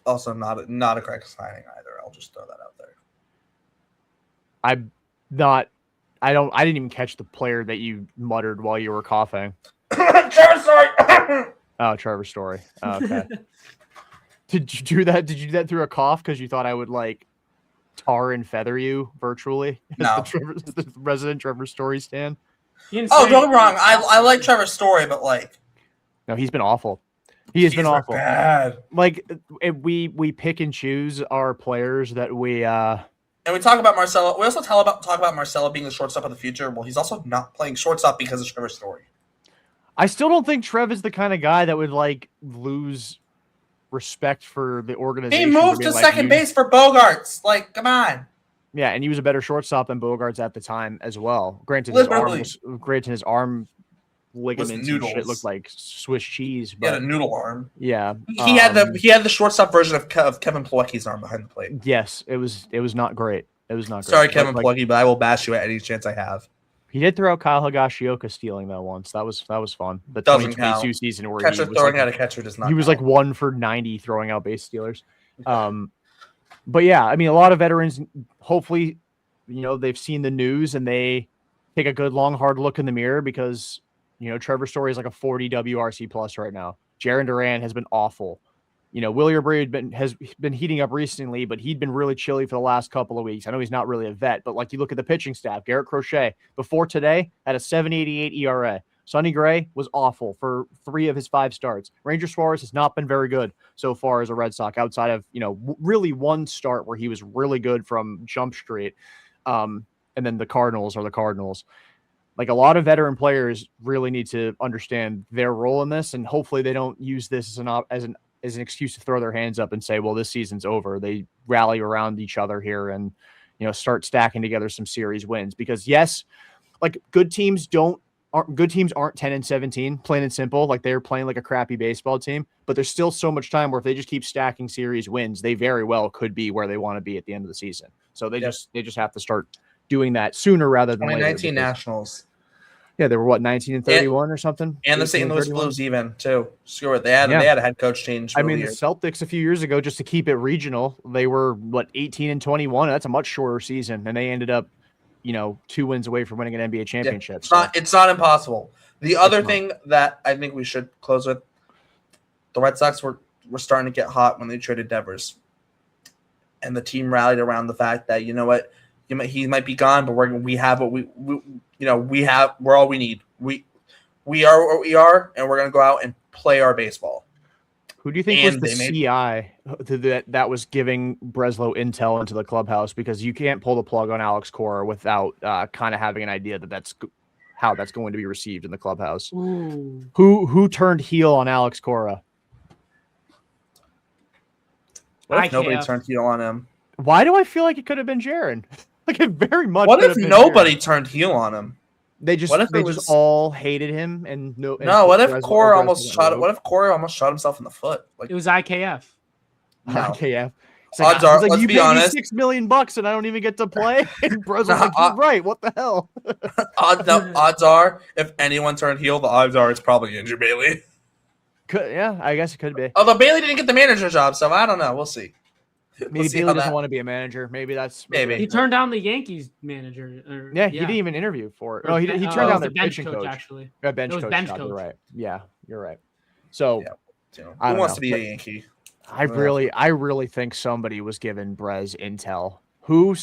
Also, not a correct signing either. I'll just throw that out there. I didn't even catch the player that you muttered while you were coughing. Trevor Story. Oh, Trevor Story. Oh, okay. Did you do that? Did you do that through a cough because you thought I would like tar and feather you virtually? No. The resident Trevor Story stand. Oh, don't get me wrong. I like Trevor Story, but like, no, he's been awful. He has been awful. Bad. Like we pick and choose our players that we And we talk about Marcelo. We also talk about Marcelo being the shortstop of the future. Well, he's also not playing shortstop because of Trevor Story. I still don't think Trev is the kind of guy that would like lose respect for the organization. He moved to second base for Bogarts. Like, come on. Yeah, and he was a better shortstop than Bogarts at the time as well. Granted, his arm ligaments and shit looked like Swiss cheese. But, he had a noodle arm. Yeah, he had the shortstop version of Kevin Plawecki's arm behind the plate. Yes, it was not great. It was not great. Sorry, Kevin Plawecki, but I will bash you at any chance I have. He did throw out Kyle Higashioka stealing that once. That was fun. The Doesn't 2022 count. season where Catcher he was throwing out a catcher does not. He was like 1 for 90 throwing out base stealers. But yeah, I mean, a lot of veterans. Hopefully, they've seen the news and they take a good long hard look in the mirror, because Trevor Story is like a 40 WRC plus right now. Jarren Duran has been awful. Willie O'Brien has been heating up recently, but he'd been really chilly for the last couple of weeks. I know he's not really a vet, but like you look at the pitching staff, Garrett Crochet before today had a 7.88 ERA. Sonny Gray was awful for 3 of his 5 starts. Ranger Suarez has not been very good so far as a Red Sox, outside of really one start where he was really good from Jump Street, and then the Cardinals are the Cardinals. Like, a lot of veteran players really need to understand their role in this, and hopefully they don't use this as an excuse to throw their hands up and say, well, this season's over. They rally around each other here and, start stacking together some series wins, because yes, like good teams aren't 10-17, plain and simple. Like, they're playing like a crappy baseball team, but there's still so much time where if they just keep stacking series wins, they very well could be where they want to be at the end of the season. So they just have to start doing that sooner rather than 2019 Nationals. Yeah, they were 19-31 or something, and the St. Louis Blues even too. Screw it, they had a head coach change. I mean, the Celtics a few years ago, just to keep it regional, they were 18-21. That's a much shorter season, and they ended up, 2 wins away from winning an NBA championship. It's not impossible. The other thing that I think we should close with, the Red Sox were starting to get hot when they traded Devers, and the team rallied around the fact that he might be gone, but we're all we need. We are what we are, and we're going to go out and play our baseball. Who do you think was the CI that was giving Breslow intel into the clubhouse? Because you can't pull the plug on Alex Cora without kind of having an idea that's how that's going to be received in the clubhouse. Ooh. Who turned heel on Alex Cora? Nobody turned heel on him. Why do I feel like it could have been Jarren? Like, it very much. What if nobody turned heel on him? They just all hated him and what if Cora almost shot? What if Cora almost shot himself in the foot? Like, it was IKF. No. IKF. Odds are, let's you be honest, $6 million and I don't even get to play. And Bros was like, you're right. What the hell? odds are, if anyone turned heel, the odds are it's probably Andrew Bailey. Yeah, I guess it could be. Although Bailey didn't get the manager job, so I don't know. We'll see. Maybe Bailey doesn't want to be a manager. Maybe he turned down the Yankees manager. He didn't even interview for it. No, he turned down the pitching coach. Actually, bench coach. You're right. Yeah, you're right. So, who wants to be a Yankee? I really think somebody was given Brez intel. Who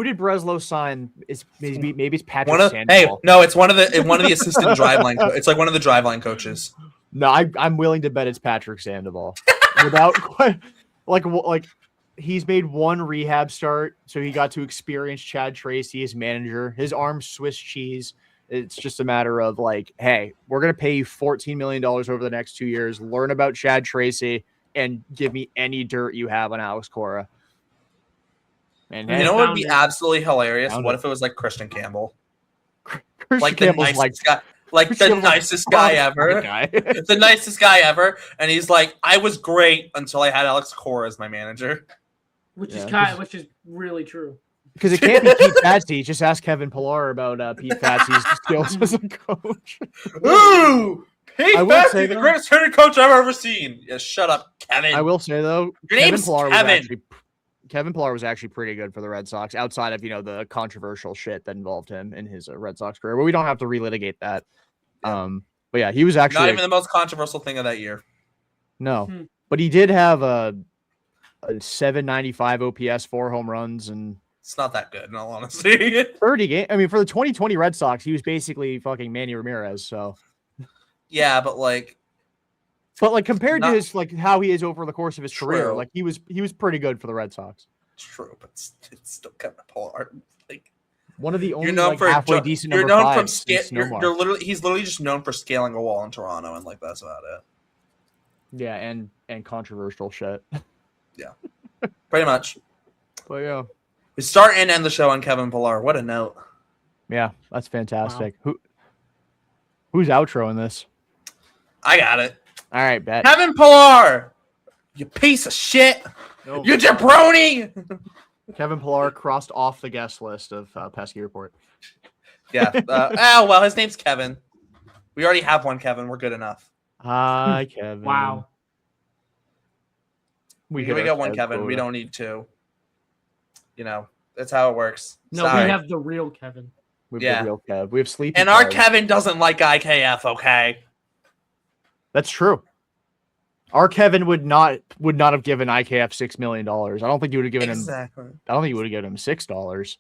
did Breslow sign? Is maybe it's Patrick Sandoval. Hey, no, it's one of the assistant driveline. It's like one of the driveline coaches. No, I'm willing to bet it's Patrick Sandoval. Without like. He's made one rehab start, so he got to experience Chad Tracy as manager. His arm's Swiss cheese. It's just a matter of like, hey, we're going to pay you $14 million over the next 2 years. Learn about Chad Tracy and give me any dirt you have on Alex Cora. And what would be absolutely hilarious? What if it was like Christian Campbell? like the Campbell's nicest guy, like Christian the Campbell's nicest guy ever, guy. the nicest guy ever. And he's like, I was great until I had Alex Cora as my manager. which is Yeah, which is really true. Because it can't be Pete Fatsy. Just ask Kevin Pillar about Pete Fatsy's skills as a coach. Ooh, Pete I will say, Fatsy, the though- greatest hitting coach I've ever seen. Yeah, shut up, Kevin. I will say though, Your name's Kevin Pillar was actually pretty good for the Red Sox, outside of the controversial shit that involved him in his Red Sox career. But we don't have to relitigate that. Yeah. But yeah, he was actually Not even the most controversial thing of that year. no, Hmm. but he did have a 795 OPS, 4 home runs, and It's not that good, in all honesty. 30 game. I mean, for the 2020 Red Sox, he was basically fucking Manny Ramirez. So, Yeah, but like, but like compared Not- to his how he is over the course of his career, True. like he was pretty good for the Red Sox. true, but it's still Kevin Pillar. Like, One of the only you're known like, for halfway decent. You're number known from fives since you're Nomar. he's literally just known for scaling a wall in Toronto, and like that's about it. Yeah, and controversial shit. Pretty much. But yeah. We start and end the show on Kevin Pillar. What a note. Yeah, that's fantastic. Who's outroing this? I got it. All right, bet. Kevin Pillar, you piece of shit. No. You jabroni. Kevin Pillar crossed off the guest list of Pesky Report. Yeah. Oh well, his name's Kevin. We already have one Kevin. We're good enough. Hi, Kevin. Wow. We hit our got one Kev Kevin. We quota. don't need two. That's how it works. No, Sorry. we have the real Kevin. We have Yeah. the real Kev. We have Sleepy. And our Kev. Kevin doesn't like IKF. Okay. That's true. Our Kevin would not have given IKF $6 million. I don't think you would have given him. Exactly. I don't think you would have given him $6.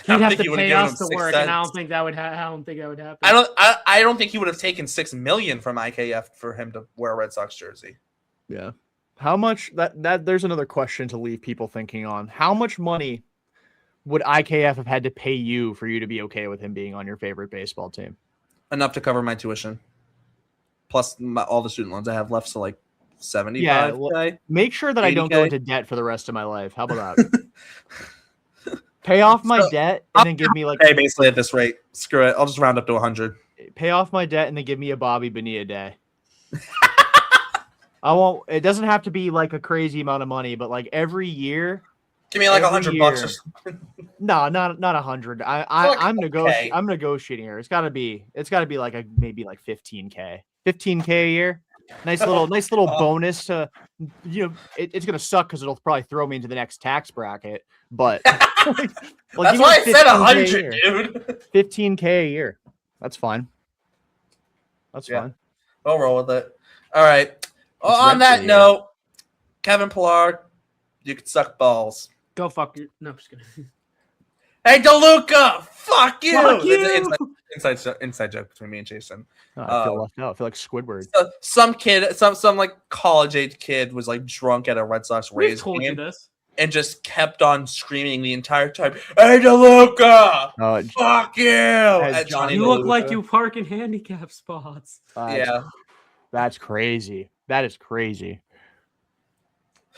He'd have think to he would've pay given us him to 6 work, and I cents. don't think that would. I don't think that would happen. I don't think he would have taken $6 million from IKF for him to wear a Red Sox jersey. Yeah. How much that there's another question to leave people thinking on. How much money would IKF have had to pay you for you to be okay with him being on your favorite baseball team? Enough to cover my tuition, plus all the student loans I have left. So like 75. Yeah, well, make sure that I don't go 80K? into debt for the rest of my life. How about that? Pay off my debt and then give me like Hey, basically at this rate, screw it. I'll just round up to 100. pay off my debt and then give me a Bobby Bonilla day. I won't. It doesn't have to be like a crazy amount of money, but like every year. Give me like Every $100 or year. something. No, not 100. Fuck, I'm okay. I'm negotiating here. It's got to be like maybe like 15K. 15K a year. Nice little bonus to it's gonna suck because it'll probably throw me into the next tax bracket. But like, That's even why I said 15K a 100, year. dude. 15K a year. That's fine. That's Yeah. fine. I'll roll with it. All right. Well, on rent that for the note, Kevin Pillar, you can suck balls. Go fuck your. No, I'm just kidding. Hey, DeLuca, fuck you. Fuck you! That's an inside joke between me and Jason. Oh, I feel left out. I feel like Squidward. So, some like college age kid was like drunk at a Red Sox We Rays told you game this. and just kept on screaming the entire time. Hey, DeLuca, fuck you! At Johnny You look DeLuca. like you park in handicap spots. Yeah, That's crazy. That is crazy.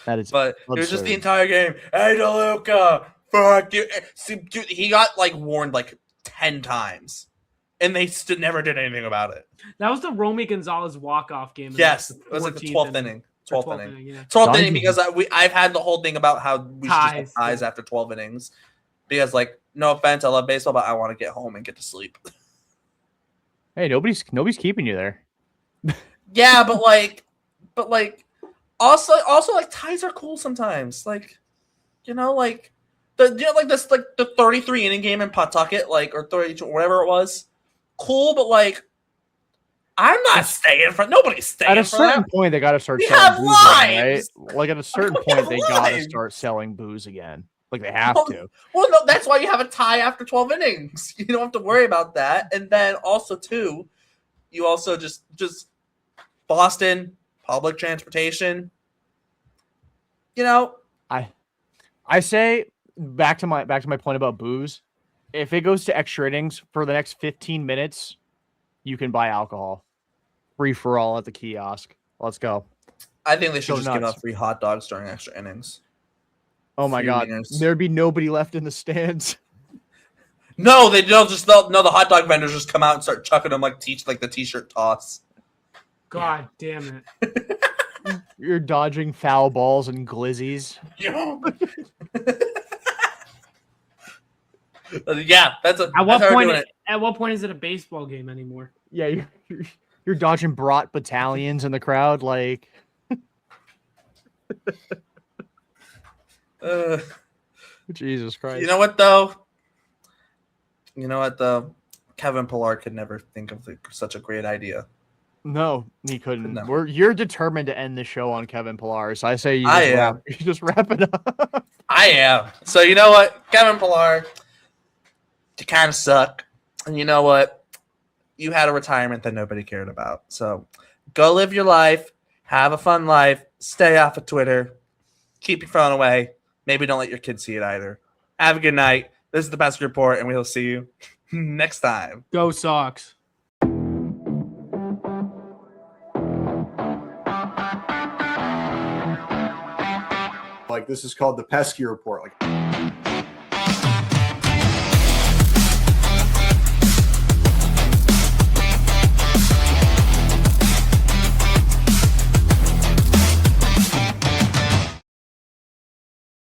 That is. but it was just absurd. the entire game. Hey, DeLuca, fuck you! See, dude, he got like warned like 10 times, and they never did anything about it. That was the Romy Gonzalez walk-off game. in Yes, the it was like the 14th 12th inning. or 12th inning. Yeah. 12th Johnny inning because I've had the whole thing about how we should just have Ties. ties after 12 innings. Because, like, no offense, I love baseball, but I want to get home and get to sleep. Hey, nobody's keeping you there. Yeah, but also like ties are cool sometimes. Like, like the 33 inning game in Pawtucket, like, or 32, whatever it was. Cool, but like, I'm not staying for. Nobody's staying At a for certain that. point, they got to start We selling have booze again, lives! right? Like at a certain We have point, they got to lives! start selling booze again. Like they have Well, to. Well, no, that's why you have a tie after 12 innings. You don't have to worry about that. And then also too, you also just Boston public transportation. I say back to my point about booze. If it goes to extra innings for the next 15 minutes, you can buy alcohol, free for all at the kiosk. Let's go. I think they should Go just give nuts. out free hot dogs during extra innings. Oh my Few god, wieners. there'd be nobody left in the stands. No, they don't. The hot dog vendors just come out and start chucking them like the t-shirt toss. God damn it. You're dodging foul balls and glizzies. Yeah, that's At what point is it a baseball game anymore? Yeah, you're dodging brat battalions in the crowd. Like, Jesus Christ. You know what though? Kevin Pillar could never think of such a great idea. No, he couldn't. No. You're determined to end the show on Kevin Pillar, so I say you just wrap it up. I am. So you know what, Kevin Pillar, you kind of suck, and you know what? You had a retirement that nobody cared about. So go live your life, have a fun life, stay off of Twitter, keep your phone away. Maybe don't let your kids see it either. Have a good night. This is the Best Report, and we'll see you next time. Go Sox. Like, this is called the pesky report. Like,